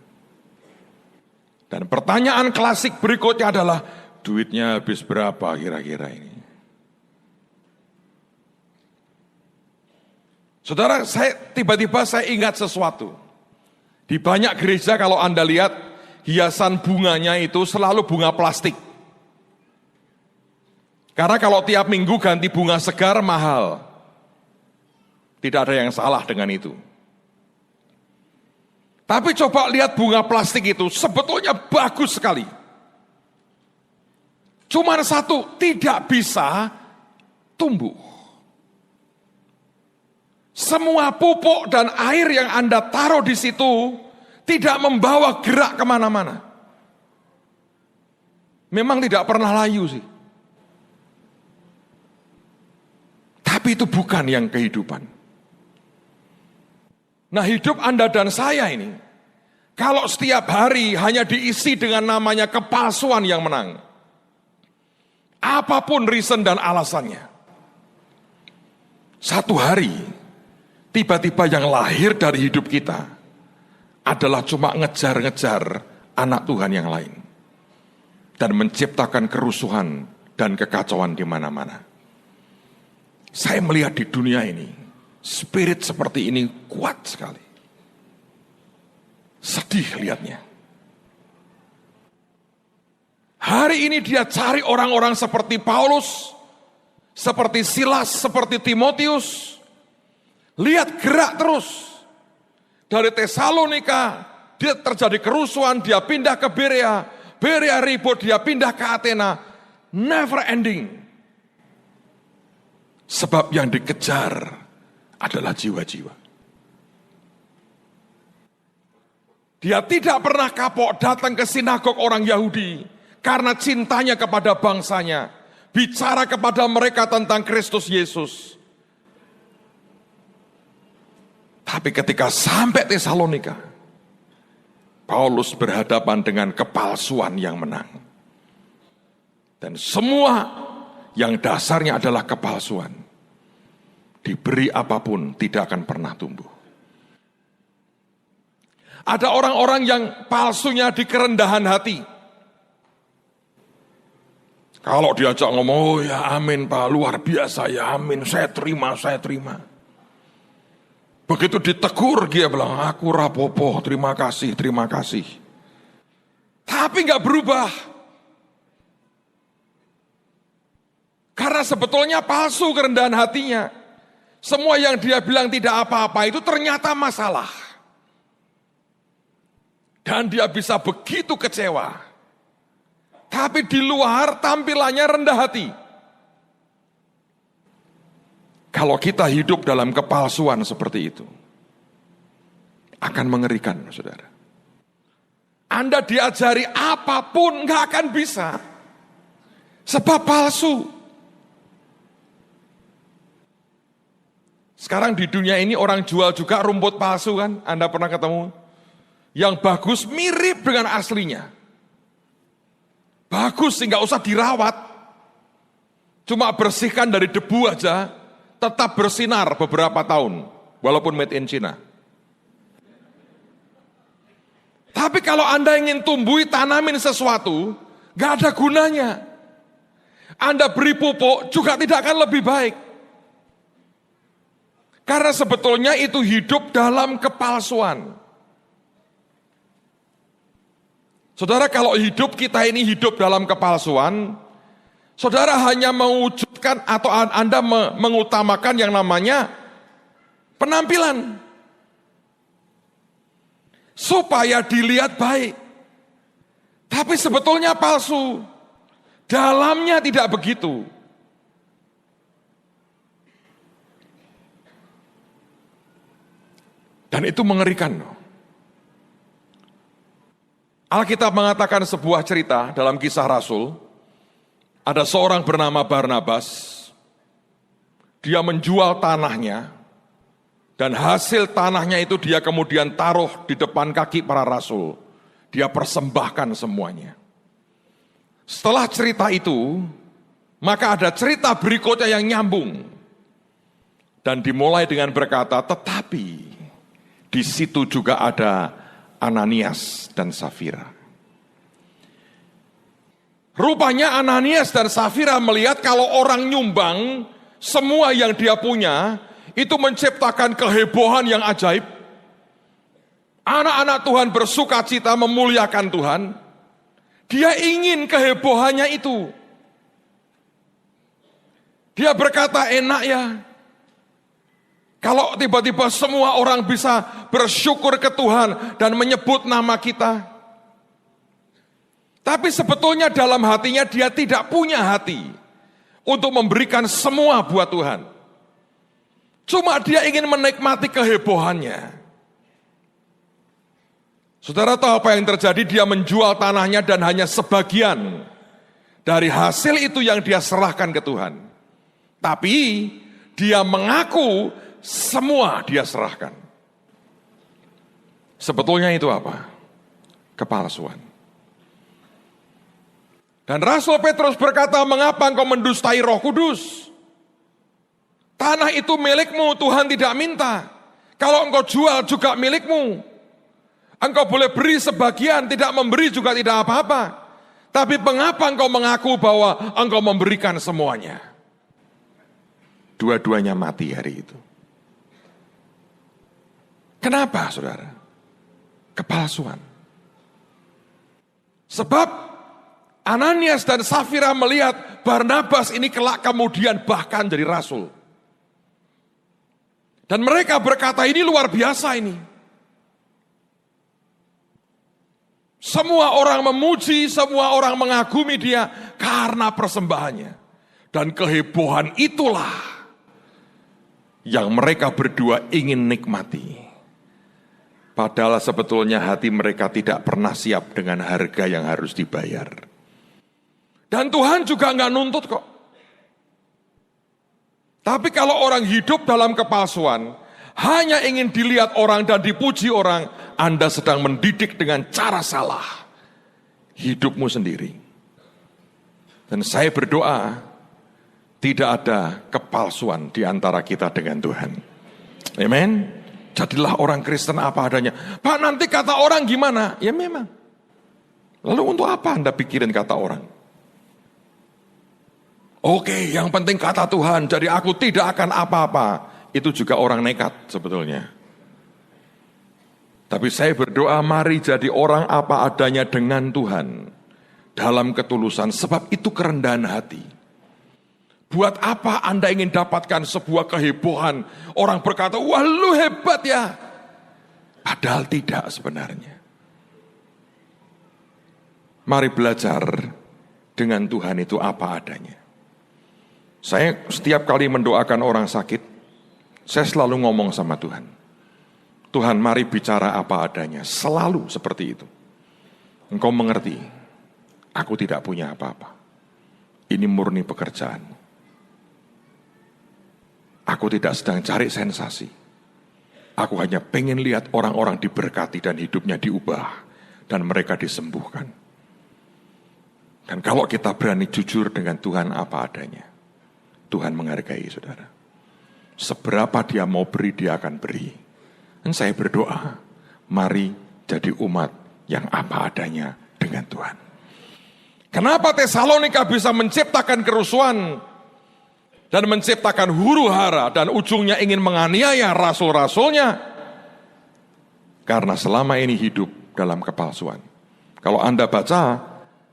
Dan pertanyaan klasik berikutnya adalah, duitnya habis berapa kira-kira ini? Saudara, tiba-tiba saya ingat sesuatu. Di banyak gereja kalau Anda lihat, hiasan bunganya itu selalu bunga plastik. Karena kalau tiap minggu ganti bunga segar mahal. Tidak ada yang salah dengan itu. Tapi coba lihat bunga plastik itu, sebetulnya bagus sekali. Cuma satu, tidak bisa tumbuh. Semua pupuk dan air yang Anda taruh di situ tidak membawa gerak kemana-mana. Memang tidak pernah layu sih. Tapi itu bukan yang kehidupan. Nah, hidup Anda dan saya ini, kalau setiap hari hanya diisi dengan namanya kepalsuan yang menang, apapun reason dan alasannya, satu hari, tiba-tiba yang lahir dari hidup kita adalah cuma ngejar-ngejar anak Tuhan yang lain dan menciptakan kerusuhan dan kekacauan di mana-mana. Saya melihat di dunia ini, spirit seperti ini kuat sekali. Sedih lihatnya. Hari ini dia cari orang-orang seperti Paulus, seperti Silas, seperti Timotius. Lihat gerak terus. Dari Tesalonika, dia terjadi kerusuhan, dia pindah ke Berea. Berea ribut, dia pindah ke Athena. Never ending. Sebab yang dikejar adalah jiwa-jiwa. Dia tidak pernah kapok datang ke sinagog orang Yahudi karena cintanya kepada bangsanya. Bicara kepada mereka tentang Kristus Yesus. Tapi ketika sampai Tesalonika, Paulus berhadapan dengan kepalsuan yang menang. Dan semua yang dasarnya adalah kepalsuan, diberi apapun tidak akan pernah tumbuh. Ada orang-orang yang palsunya di kerendahan hati. Kalau diajak ngomong, oh ya amin Pak, luar biasa ya amin, saya terima. Begitu ditegur dia bilang, aku rapopo, terima kasih. Tapi gak berubah. Karena sebetulnya palsu kerendahan hatinya. Semua yang dia bilang tidak apa-apa itu ternyata masalah. Dan dia bisa begitu kecewa. Tapi di luar tampilannya rendah hati. Kalau kita hidup dalam kepalsuan seperti itu, akan mengerikan, saudara. Anda diajari apapun gak akan bisa. Sebab palsu. Sekarang di dunia ini orang jual juga rumput palsu kan? Anda pernah ketemu? Yang bagus mirip dengan aslinya. Bagus sih gak usah dirawat. Cuma bersihkan dari debu aja, tetap bersinar beberapa tahun. Walaupun made in China. Tapi kalau Anda ingin tumbuhi, tanamin sesuatu, gak ada gunanya. Anda beri pupuk juga tidak akan lebih baik. Karena sebetulnya itu hidup dalam kepalsuan. Saudara, kalau hidup kita ini hidup dalam kepalsuan, saudara hanya mewujudkan atau Anda mengutamakan yang namanya penampilan. Supaya dilihat baik. Tapi sebetulnya palsu. Dalamnya tidak begitu. Dan itu mengerikan. Alkitab mengatakan sebuah cerita dalam Kisah Rasul. Ada seorang bernama Barnabas. Dia menjual tanahnya. Dan hasil tanahnya itu dia kemudian taruh di depan kaki para rasul. Dia persembahkan semuanya. Setelah cerita itu, maka ada cerita berikutnya yang nyambung. Dan dimulai dengan berkata, tetapi di situ juga ada Ananias dan Safira. Rupanya Ananias dan Safira melihat kalau orang nyumbang semua yang dia punya, itu menciptakan kehebohan yang ajaib. Anak-anak Tuhan bersuka cita memuliakan Tuhan. Dia ingin kehebohannya itu. Dia berkata, enak ya. Kalau tiba-tiba semua orang bisa bersyukur ke Tuhan dan menyebut nama kita. Tapi sebetulnya dalam hatinya dia tidak punya hati untuk memberikan semua buat Tuhan. Cuma dia ingin menikmati kehebohannya. Saudara tahu apa yang terjadi? Dia menjual tanahnya dan hanya sebagian dari hasil itu yang dia serahkan ke Tuhan. Tapi dia mengaku semua dia serahkan. Sebetulnya itu apa? Kepalsuan. Dan Rasul Petrus berkata, mengapa engkau mendustai Roh Kudus? Tanah itu milikmu, Tuhan tidak minta. Kalau engkau jual juga milikmu. Engkau boleh beri sebagian, tidak memberi juga tidak apa-apa. Tapi mengapa engkau mengaku bahwa engkau memberikan semuanya? Dua-duanya mati hari itu. Kenapa, saudara? Kepalsuan. Sebab Ananias dan Safira melihat Barnabas ini kelak kemudian bahkan jadi rasul. Dan mereka berkata, ini luar biasa ini. Semua orang memuji, semua orang mengagumi dia karena persembahannya. Dan kehebohan itulah yang mereka berdua ingin nikmati. Padahal sebetulnya hati mereka tidak pernah siap dengan harga yang harus dibayar. Dan Tuhan juga nggak nuntut kok. Tapi kalau orang hidup dalam kepalsuan, hanya ingin dilihat orang dan dipuji orang, Anda sedang mendidik dengan cara salah hidupmu sendiri. Dan saya berdoa, tidak ada kepalsuan di antara kita dengan Tuhan. Amen. Jadilah orang Kristen apa adanya. Pak, nanti kata orang gimana? Ya memang. Lalu untuk apa Anda pikirin kata orang? Oke, yang penting kata Tuhan, jadi aku tidak akan apa-apa. Itu juga orang nekat sebetulnya. Tapi saya berdoa, mari jadi orang apa adanya dengan Tuhan. Dalam ketulusan, sebab itu kerendahan hati. Buat apa Anda ingin dapatkan sebuah kehebohan? Orang berkata, wah lu hebat ya. Padahal tidak sebenarnya. Mari belajar dengan Tuhan itu apa adanya. Saya setiap kali mendoakan orang sakit, saya selalu ngomong sama Tuhan. Tuhan, mari bicara apa adanya. Selalu seperti itu. Engkau mengerti, aku tidak punya apa-apa. Ini murni pekerjaanmu. Aku tidak sedang cari sensasi. Aku hanya pengen lihat orang-orang diberkati dan hidupnya diubah. Dan mereka disembuhkan. Dan kalau kita berani jujur dengan Tuhan apa adanya, Tuhan menghargai saudara. Seberapa dia mau beri, dia akan beri. Dan saya berdoa, mari jadi umat yang apa adanya dengan Tuhan. Kenapa Tesalonika bisa menciptakan kerusuhan dan menciptakan huru-hara dan ujungnya ingin menganiaya rasul-rasulnya? Karena selama ini hidup dalam kepalsuan. Kalau Anda baca,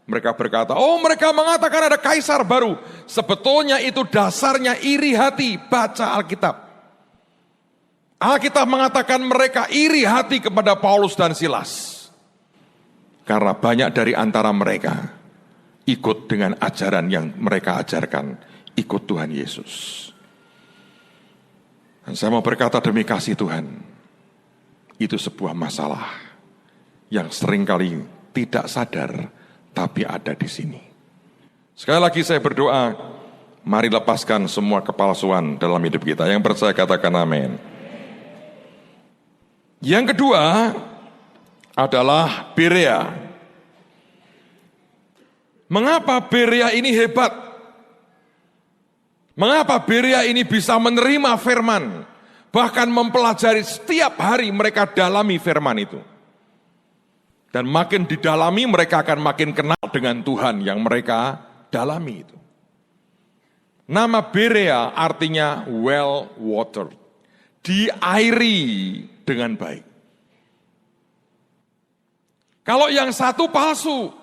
mereka berkata, oh mereka mengatakan ada kaisar baru. Sebetulnya itu dasarnya iri hati. Baca Alkitab. Alkitab mengatakan mereka iri hati kepada Paulus dan Silas. Karena banyak dari antara mereka ikut dengan ajaran yang mereka ajarkan. Ikut Tuhan Yesus. Dan saya mau berkata demi kasih Tuhan. Itu sebuah masalah yang seringkali tidak sadar, tapi ada di sini. Sekali lagi saya berdoa, mari lepaskan semua kepalsuan dalam hidup kita. Yang percaya katakan amin. Yang kedua adalah Berea. Mengapa Berea ini hebat? Mengapa Berea ini bisa menerima firman? Bahkan mempelajari setiap hari mereka dalami firman itu. Dan makin didalami mereka akan makin kenal dengan Tuhan yang mereka dalami itu. Nama Berea artinya well watered. Diairi dengan baik. Kalau yang satu palsu.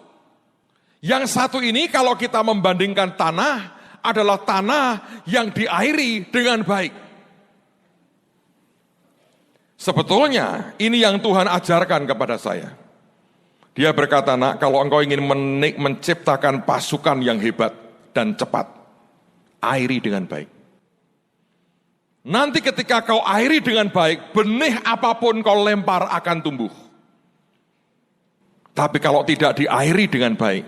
Yang satu ini kalau kita membandingkan tanah adalah tanah yang diairi dengan baik. Sebetulnya ini yang Tuhan ajarkan kepada saya. Dia berkata, nak, kalau engkau ingin menciptakan pasukan yang hebat dan cepat, airi dengan baik. Nanti ketika kau airi dengan baik, benih apapun kau lempar akan tumbuh. Tapi kalau tidak diairi dengan baik,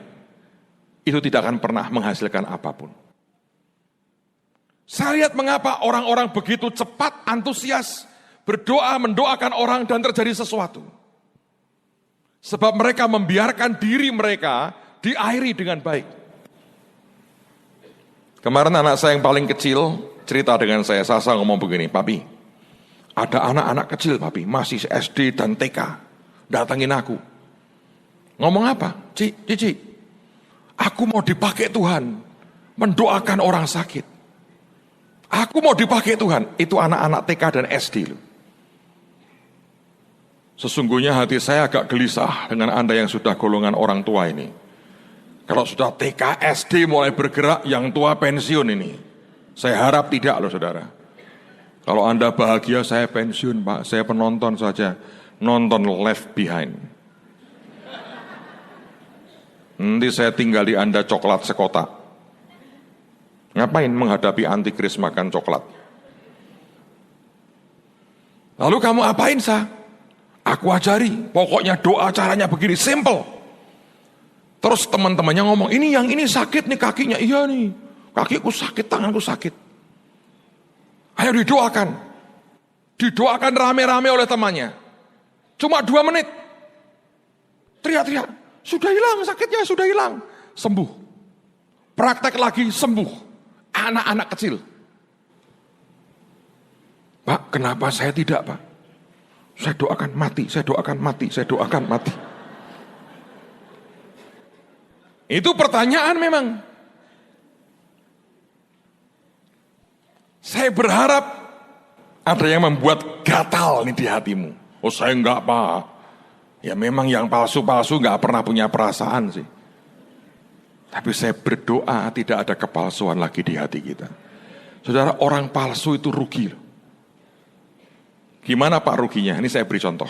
itu tidak akan pernah menghasilkan apapun. Saya lihat mengapa orang-orang begitu cepat antusias, berdoa, mendoakan orang dan terjadi sesuatu. Sebab mereka membiarkan diri mereka diairi dengan baik. Kemarin anak saya yang paling kecil cerita dengan saya ngomong begini, Papi, ada anak-anak kecil Papi, masih SD dan TK, datangin aku. Ngomong apa? Cici, aku mau dipakai Tuhan, mendoakan orang sakit. Aku mau dipakai Tuhan, itu anak-anak TK dan SD loh. Sesungguhnya hati saya agak gelisah dengan Anda yang sudah golongan orang tua ini. Kalau sudah TK, SD mulai bergerak, yang tua pensiun ini. Saya harap tidak loh saudara. Kalau Anda bahagia, saya pensiun Pak, saya penonton saja. Nonton Left Behind. Nanti saya tinggal di Anda coklat sekotak. Ngapain menghadapi antikris makan coklat? Lalu kamu apain Sa? Aku ajari, pokoknya doa caranya begini, simple. Terus teman-temannya ngomong, ini yang ini sakit nih kakinya. Iya nih, kakiku sakit, tanganku sakit. Ayo didoakan. Didoakan rame-rame oleh temannya. Cuma 2 menit. Teriak-teriak, sudah hilang sakitnya, sudah hilang. Sembuh. Praktek lagi, sembuh. Anak-anak kecil. Pak, kenapa saya tidak Pak? Saya doakan mati, saya doakan mati, saya doakan mati. Itu pertanyaan memang. Saya berharap ada yang membuat gatal nih di hatimu. Oh saya enggak Pak. Ya memang yang palsu-palsu enggak pernah punya perasaan sih. Tapi saya berdoa tidak ada kepalsuan lagi di hati kita. Saudara, orang palsu itu rugi loh. Gimana Pak ruginya? Ini saya beri contoh.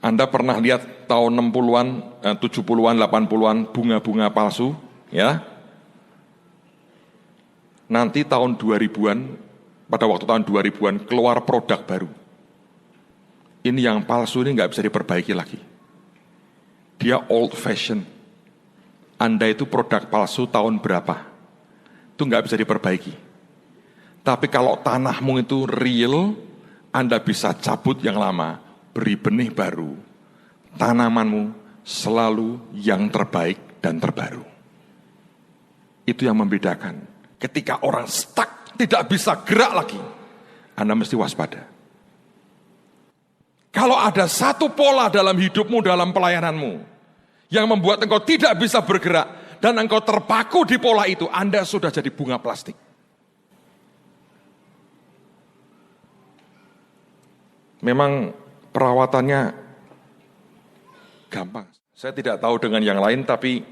Anda pernah lihat tahun 60-an, 70-an, 80-an bunga-bunga palsu? Ya. Nanti tahun 2000-an, pada waktu tahun 2000-an keluar produk baru. Ini yang palsu ini nggak bisa diperbaiki lagi. Dia old fashion. Anda itu produk palsu tahun berapa? Itu nggak bisa diperbaiki. Tapi kalau tanahmu itu real, Anda bisa cabut yang lama, beri benih baru. Tanamanmu selalu yang terbaik dan terbaru. Itu yang membedakan. Ketika orang stuck, tidak bisa gerak lagi, Anda mesti waspada. Kalau ada satu pola dalam hidupmu, dalam pelayananmu, yang membuat engkau tidak bisa bergerak, dan engkau terpaku di pola itu, Anda sudah jadi bunga plastik. Memang perawatannya gampang. Saya tidak tahu dengan yang lain, tapi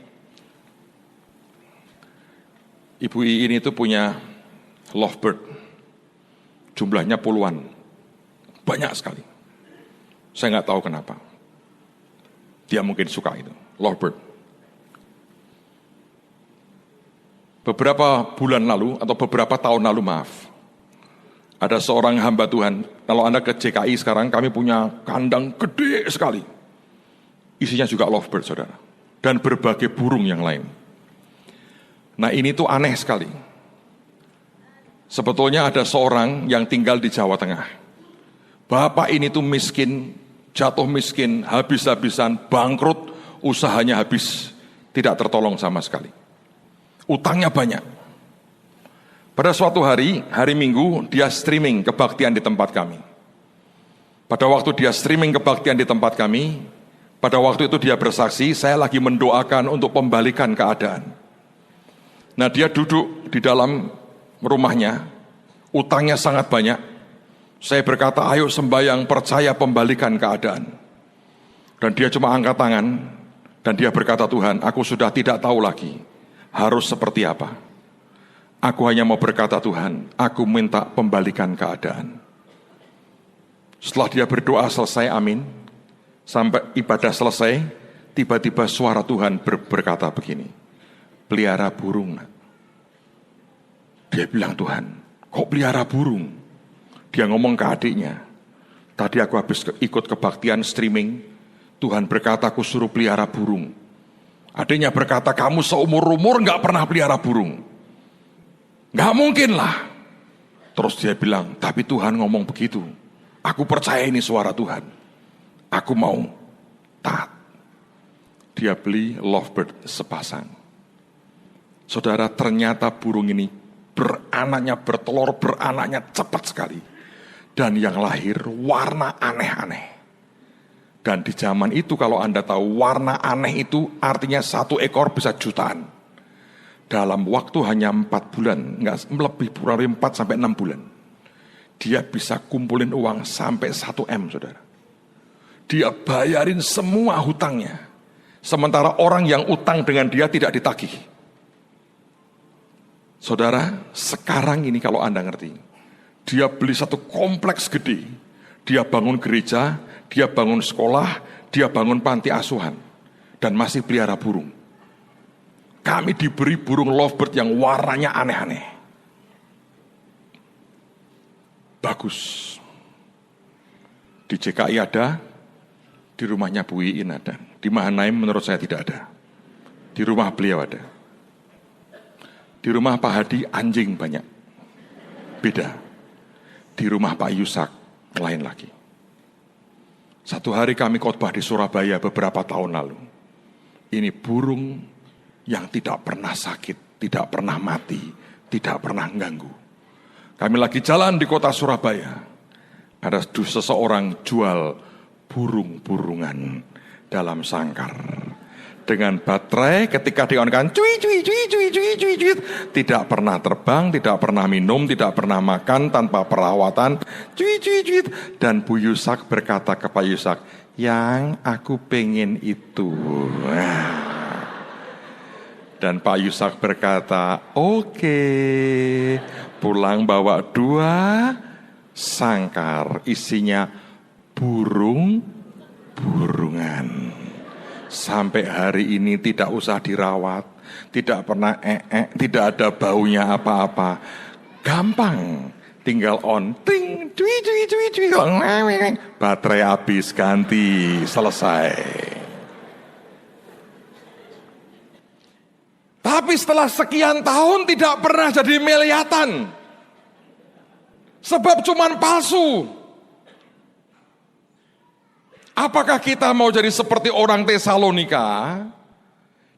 Ibu Iin itu punya lovebird. Jumlahnya puluhan. Banyak sekali. Saya nggak tahu kenapa. Dia mungkin suka itu, lovebird. Beberapa bulan lalu, atau beberapa tahun lalu, ada seorang hamba Tuhan. Kalau Anda ke JKI sekarang, kami punya kandang gede sekali. Isinya juga lovebird, saudara. Dan berbagai burung yang lain. Nah, ini tuh aneh sekali. Sebetulnya ada seorang yang tinggal di Jawa Tengah. Bapak ini tuh miskin, jatuh miskin, habis-habisan, bangkrut, usahanya habis, tidak tertolong sama sekali. Utangnya banyak. Pada suatu hari Minggu, dia streaming kebaktian di tempat kami. Pada waktu dia streaming kebaktian di tempat kami, pada waktu itu dia bersaksi, saya lagi mendoakan untuk pembalikan keadaan. Nah, dia duduk di dalam rumahnya, utangnya sangat banyak. Saya berkata, ayo sembahyang, percaya pembalikan keadaan. Dan dia cuma angkat tangan, dan dia berkata, Tuhan, aku sudah tidak tahu lagi harus seperti apa. Aku hanya mau berkata, Tuhan, aku minta pembalikan keadaan. Setelah dia berdoa selesai, amin, sampai ibadah selesai, tiba-tiba suara Tuhan berkata begini, pelihara burung. Dia bilang, Tuhan, kok pelihara burung? Dia ngomong ke adiknya, tadi aku habis ikut kebaktian streaming, Tuhan berkata aku suruh pelihara burung. Adiknya berkata, kamu seumur-umur gak pernah pelihara burung. Gak mungkin lah. Terus dia bilang, tapi Tuhan ngomong begitu. Aku percaya ini suara Tuhan. Aku mau taat. Dia beli lovebird sepasang. Saudara, ternyata burung ini beranaknya, bertelur, beranaknya cepat sekali. Dan yang lahir warna aneh-aneh. Dan di zaman itu kalau Anda tahu warna aneh itu artinya satu ekor bisa jutaan. Dalam waktu hanya 4 bulan, nggak lebih kurang dari 4 sampai 6 bulan. Dia bisa kumpulin uang sampai 1 M, saudara. Dia bayarin semua hutangnya. Sementara orang yang utang dengan dia tidak ditagih. Saudara, sekarang ini kalau Anda ngerti, dia beli satu kompleks gede, dia bangun gereja, dia bangun sekolah, dia bangun panti asuhan, dan masih pelihara burung. Kami diberi burung lovebird yang warnanya aneh-aneh. Bagus. Di JKI ada, di rumahnya Bu Iin ada, di Mahanaim menurut saya tidak ada, di rumah beliau ada. Di rumah Pak Hadi anjing banyak, beda. Di rumah Pak Yusak lain lagi. Satu hari kami khotbah di Surabaya beberapa tahun lalu. Ini burung yang tidak pernah sakit, tidak pernah mati, tidak pernah ganggu. Kami lagi jalan di kota Surabaya. Ada seseorang jual burung-burungan dalam sangkar. Dengan baterai ketika dionkan cuy, tidak pernah terbang, tidak pernah minum, tidak pernah makan tanpa perawatan, cuy. Dan Bu Yusak berkata ke Pak Yusak, yang aku pengen itu. Dan Pak Yusak berkata, oke. Pulang bawa 2 sangkar, isinya burung-burungan. Sampai hari ini tidak usah dirawat, tidak pernah tidak ada baunya apa-apa. Gampang, tinggal on, ting, cuy, baterai habis, ganti, selesai. Tapi setelah sekian tahun tidak pernah jadi melihatan. Sebab cuman palsu. Apakah kita mau jadi seperti orang Tesalonika,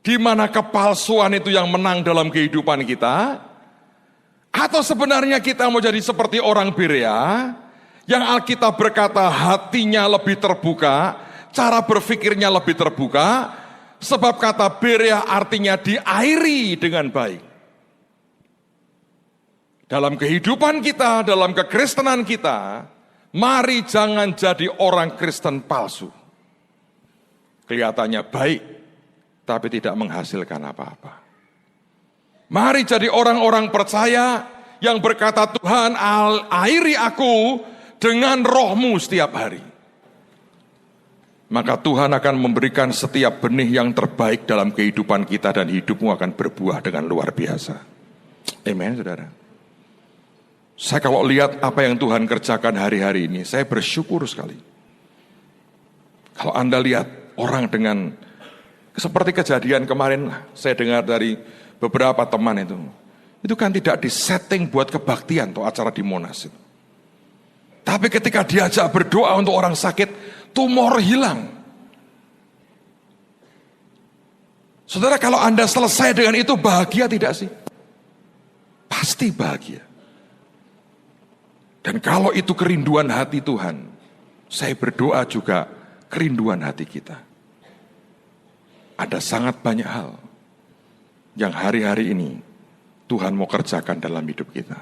di mana kepalsuan itu yang menang dalam kehidupan kita? Atau sebenarnya kita mau jadi seperti orang Berea, Yang Alkitab berkata hatinya lebih terbuka, cara berpikirnya lebih terbuka, sebab kata Berea artinya diairi dengan baik. Dalam kehidupan kita, dalam kekristenan kita, mari jangan jadi orang Kristen palsu. Kelihatannya baik, tapi tidak menghasilkan apa-apa. Mari jadi orang-orang percaya yang berkata, Tuhan airi aku dengan roh-Mu setiap hari. Maka Tuhan akan memberikan setiap benih yang terbaik dalam kehidupan kita dan hidupmu akan berbuah dengan luar biasa. Amen, saudara. Saya kalau lihat apa yang Tuhan kerjakan hari-hari ini, saya bersyukur sekali. Kalau Anda lihat orang dengan, seperti kejadian kemarin, saya dengar dari beberapa teman itu kan tidak disetting buat kebaktian atau acara di Monas itu. Tapi ketika diajak berdoa untuk orang sakit, tumor hilang. Saudara, kalau Anda selesai dengan itu, bahagia tidak sih? Pasti bahagia. Dan kalau itu kerinduan hati Tuhan, saya berdoa juga kerinduan hati kita. Ada sangat banyak hal yang hari-hari ini Tuhan mau kerjakan dalam hidup kita.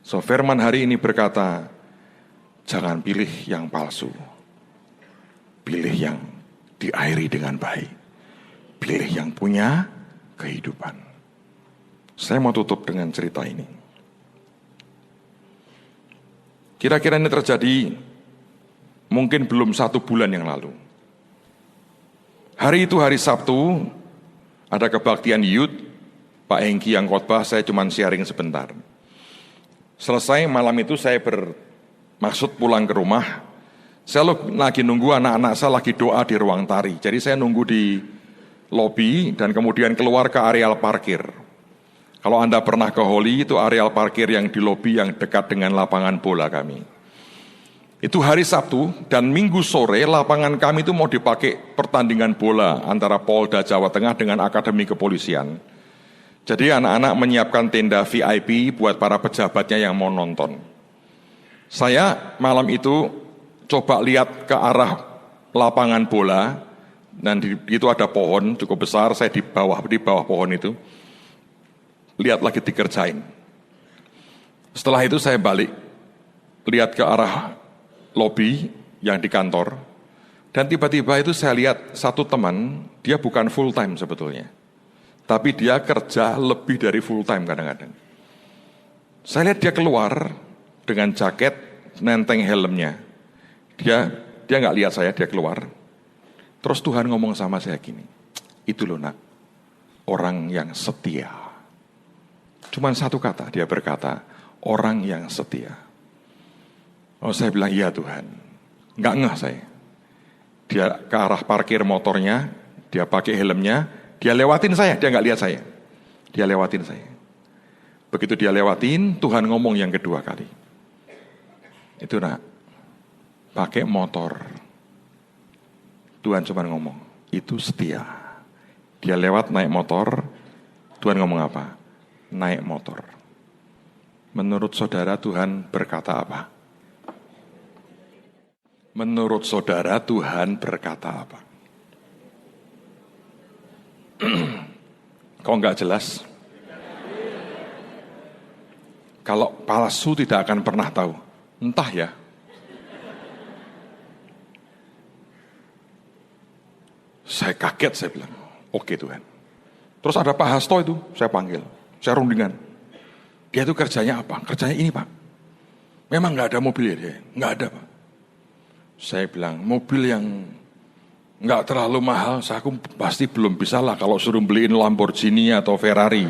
So firman hari ini berkata, jangan pilih yang palsu, pilih yang diairi dengan baik, pilih yang punya kehidupan. Saya mau tutup dengan cerita ini. Kira-kira ini terjadi mungkin belum 1 bulan yang lalu. Hari itu hari Sabtu, ada kebaktian youth, Pak Hengki yang khotbah, saya cuma sharing sebentar. Selesai malam itu saya bermaksud pulang ke rumah, saya lagi nunggu anak-anak saya lagi doa di ruang tari. Jadi saya nunggu di lobi dan kemudian keluar ke areal parkir. Kalau Anda pernah ke Holy, itu areal parkir yang di lobi yang dekat dengan lapangan bola kami. Itu hari Sabtu dan Minggu sore lapangan kami itu mau dipakai pertandingan bola antara Polda Jawa Tengah dengan Akademi Kepolisian. Jadi anak-anak menyiapkan tenda VIP buat para pejabatnya yang mau nonton. Saya malam itu coba lihat ke arah lapangan bola dan di itu ada pohon cukup besar, saya di bawah pohon itu. Lihat lagi dikerjain. Setelah itu saya balik, lihat ke arah lobi yang di kantor, dan tiba-tiba itu saya lihat satu teman, dia bukan full time sebetulnya, tapi dia kerja lebih dari full time kadang-kadang. Saya lihat dia keluar dengan jaket, nenteng helmnya, dia nggak lihat saya, dia keluar. Terus Tuhan ngomong sama saya gini, itu loh nak, orang yang setia. Cuman satu kata, dia berkata, orang yang setia. Oh, saya bilang, iya Tuhan. Nggak ngeh saya. Dia ke arah parkir motornya, dia pakai helmnya, dia lewatin saya, dia nggak lihat saya. Dia lewatin saya. Begitu dia lewatin, Tuhan ngomong yang kedua kali. Itu nak, pakai motor. Tuhan cuma ngomong, itu setia. Dia lewat naik motor, Tuhan ngomong apa? Naik motor. Menurut saudara Tuhan berkata apa? Menurut saudara Tuhan berkata apa? Kok enggak jelas? Kalau palsu tidak akan pernah tahu. Entah ya. Saya kaget, saya bilang, oke Tuhan. Terus ada Pak Hasto itu, saya panggil. Saya rundingan. Dia itu kerjanya apa? Kerjanya ini Pak. Memang nggak ada mobil ya dia? Nggak ada Pak. Saya bilang, mobil yang nggak terlalu mahal, saya pasti belum bisa lah kalau suruh beliin Lamborghini atau Ferrari.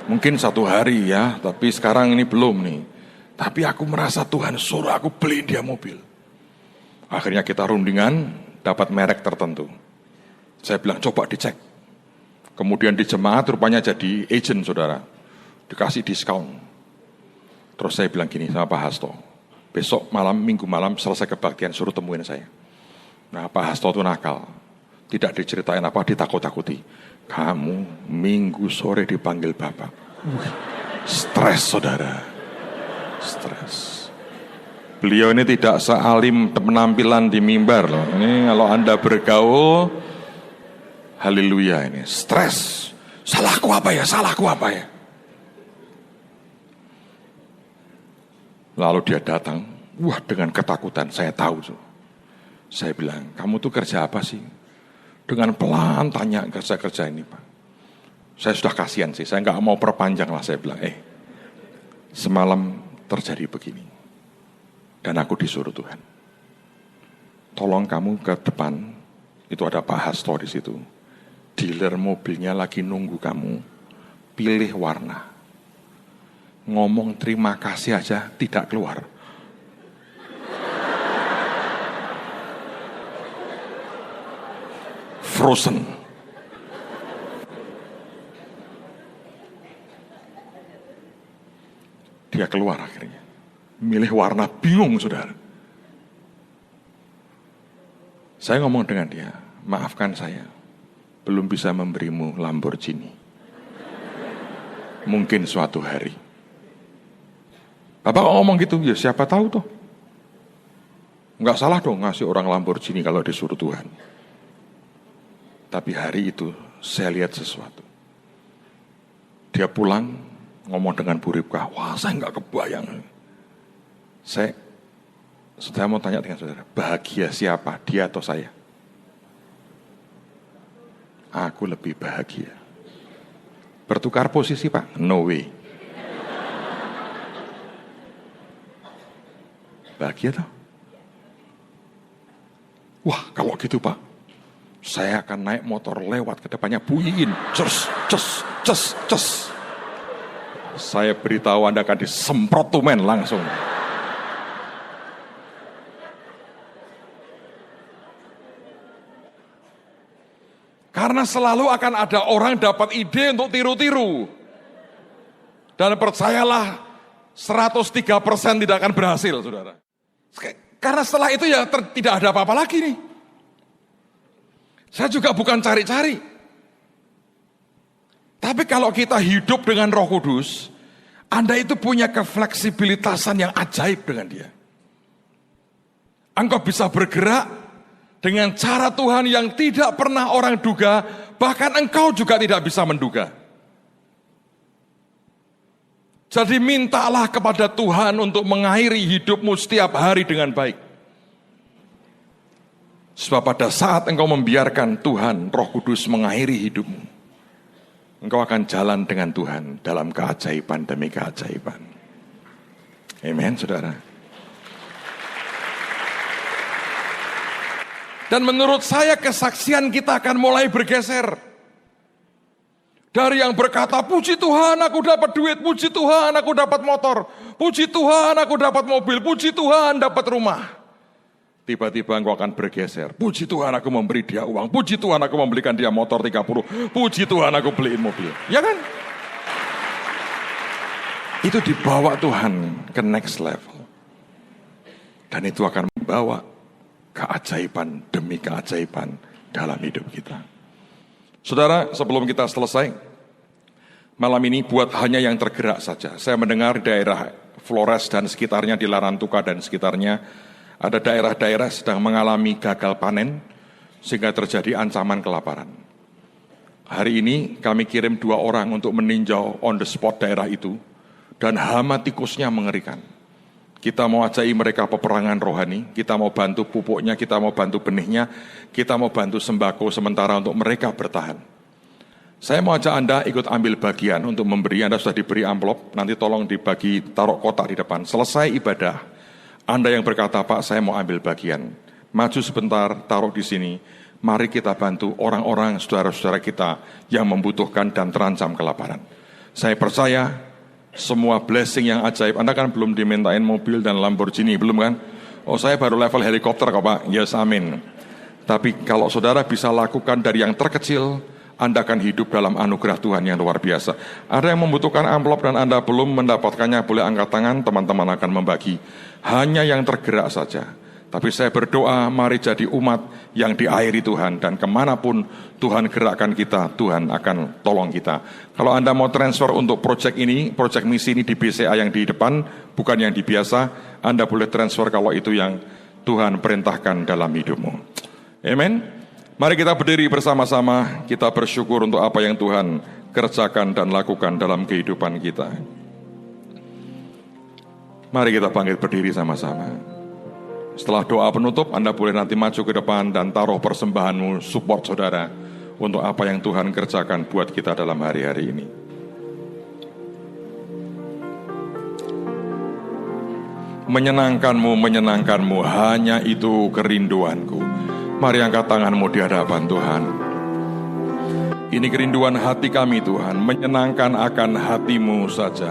Mungkin 1 hari ya, tapi sekarang ini belum nih. Tapi aku merasa Tuhan suruh aku beliin dia mobil. Akhirnya kita rundingan, dapat merek tertentu. Saya bilang, coba dicek. Kemudian di jemaat rupanya jadi agent saudara, dikasih diskon. Terus saya bilang gini sama Pak Hasto, besok malam, minggu malam selesai kebaktian suruh temuin saya. Nah Pak Hasto itu nakal, tidak diceritain apa, ditakut-takuti. Kamu minggu sore dipanggil Bapak. Stres saudara, stres. Beliau ini tidak sealim penampilan di mimbar loh. Ini kalau Anda bergaul, haleluya ini, stres. Salahku apa ya? Salahku apa ya? Lalu dia datang, wah dengan ketakutan, saya tahu tuh. Saya bilang, kamu tuh kerja apa sih? Dengan pelan tanya kerja ini Pak. Saya sudah kasihan sih, saya nggak mau perpanjang lah, saya bilang, semalam terjadi begini. Dan aku disuruh Tuhan. Tolong kamu ke depan, itu ada Pak Hasto di situ. Dealer mobilnya lagi nunggu kamu, pilih warna. Ngomong terima kasih aja tidak keluar. Frozen. Dia keluar akhirnya. Milih warna, bingung saudara. Saya ngomong dengan dia, maafkan saya, belum bisa memberimu Lamborghini. Mungkin suatu hari. Bapak ngomong gitu, ya siapa tahu toh. Enggak salah dong ngasih orang Lamborghini kalau disuruh Tuhan. Tapi hari itu saya lihat sesuatu. Dia pulang ngomong dengan Bu Ripka, wah saya enggak kebayang. Saya mau tanya dengan saudara, bahagia siapa, dia atau saya? Aku lebih bahagia. Bertukar posisi Pak? No way. Bahagia toh? Wah kalau gitu Pak, saya akan naik motor lewat ke depannya bunyiin. Ces, ces, ces, ces. Saya beritahu Anda akan disemprot tumen langsung. Karena selalu akan ada orang dapat ide untuk tiru-tiru. Dan percayalah 103% tidak akan berhasil, saudara. Karena setelah itu ya tidak ada apa-apa lagi nih. Saya juga bukan cari-cari. Tapi kalau kita hidup dengan Roh Kudus, Anda itu punya kefleksibilitasan yang ajaib dengan dia. Engkau bisa bergerak dengan cara Tuhan yang tidak pernah orang duga, bahkan engkau juga tidak bisa menduga. Jadi mintalah kepada Tuhan untuk mengakhiri hidupmu setiap hari dengan baik. Sebab pada saat engkau membiarkan Tuhan, Roh Kudus mengakhiri hidupmu, engkau akan jalan dengan Tuhan dalam keajaiban demi keajaiban. Amen, saudara. Dan menurut saya kesaksian kita akan mulai bergeser. Dari yang berkata, puji Tuhan aku dapat duit, puji Tuhan aku dapat motor, puji Tuhan aku dapat mobil, puji Tuhan dapat rumah. Tiba-tiba engkau akan bergeser. Puji Tuhan aku memberi dia uang, puji Tuhan aku membelikan dia motor 30, puji Tuhan aku beliin mobil. Ya kan? Itu dibawa Tuhan ke next level. Dan itu akan membawa keajaiban demi keajaiban dalam hidup kita. Saudara, sebelum kita selesai, malam ini buat hanya yang tergerak saja. Saya mendengar daerah Flores dan sekitarnya, di Larantuka dan sekitarnya, ada daerah-daerah sedang mengalami gagal panen, sehingga terjadi ancaman kelaparan. Hari ini kami kirim 2 orang untuk meninjau on the spot daerah itu, dan hama tikusnya mengerikan. Kita mau ajai mereka peperangan rohani, kita mau bantu pupuknya, kita mau bantu benihnya, kita mau bantu sembako sementara untuk mereka bertahan. Saya mau ajak Anda ikut ambil bagian untuk memberi. Anda sudah diberi amplop, nanti tolong dibagi, taruh kotak di depan. Selesai ibadah, Anda yang berkata, Pak saya mau ambil bagian, maju sebentar, taruh di sini. Mari kita bantu orang-orang, saudara-saudara kita yang membutuhkan dan terancam kelaparan. Saya percaya semua blessing yang ajaib. Anda kan belum dimintain mobil dan Lamborghini, belum kan? Oh saya baru level helikopter kok Pak. Yes, amin. Tapi kalau saudara bisa lakukan dari yang terkecil, Anda akan hidup dalam anugerah Tuhan yang luar biasa. Ada yang membutuhkan amplop dan Anda belum mendapatkannya, boleh angkat tangan, teman-teman akan membagi. Hanya yang tergerak saja. Tapi saya berdoa, mari jadi umat yang diairi Tuhan, dan kemanapun Tuhan gerakkan kita, Tuhan akan tolong kita. Kalau Anda mau transfer untuk proyek ini, proyek misi ini di BCA yang di depan, bukan yang di biasa, Anda boleh transfer kalau itu yang Tuhan perintahkan dalam hidupmu. Amen. Mari kita berdiri bersama-sama, kita bersyukur untuk apa yang Tuhan kerjakan dan lakukan dalam kehidupan kita. Mari kita bangkit berdiri sama-sama. Setelah doa penutup, Anda boleh nanti maju ke depan dan taruh persembahanmu, support saudara, untuk apa yang Tuhan kerjakan buat kita dalam hari-hari ini. Menyenangkanmu, hanya itu kerinduanku. Mari angkat tanganmu di hadapan Tuhan. Ini kerinduan hati kami Tuhan, menyenangkan akan hatimu saja.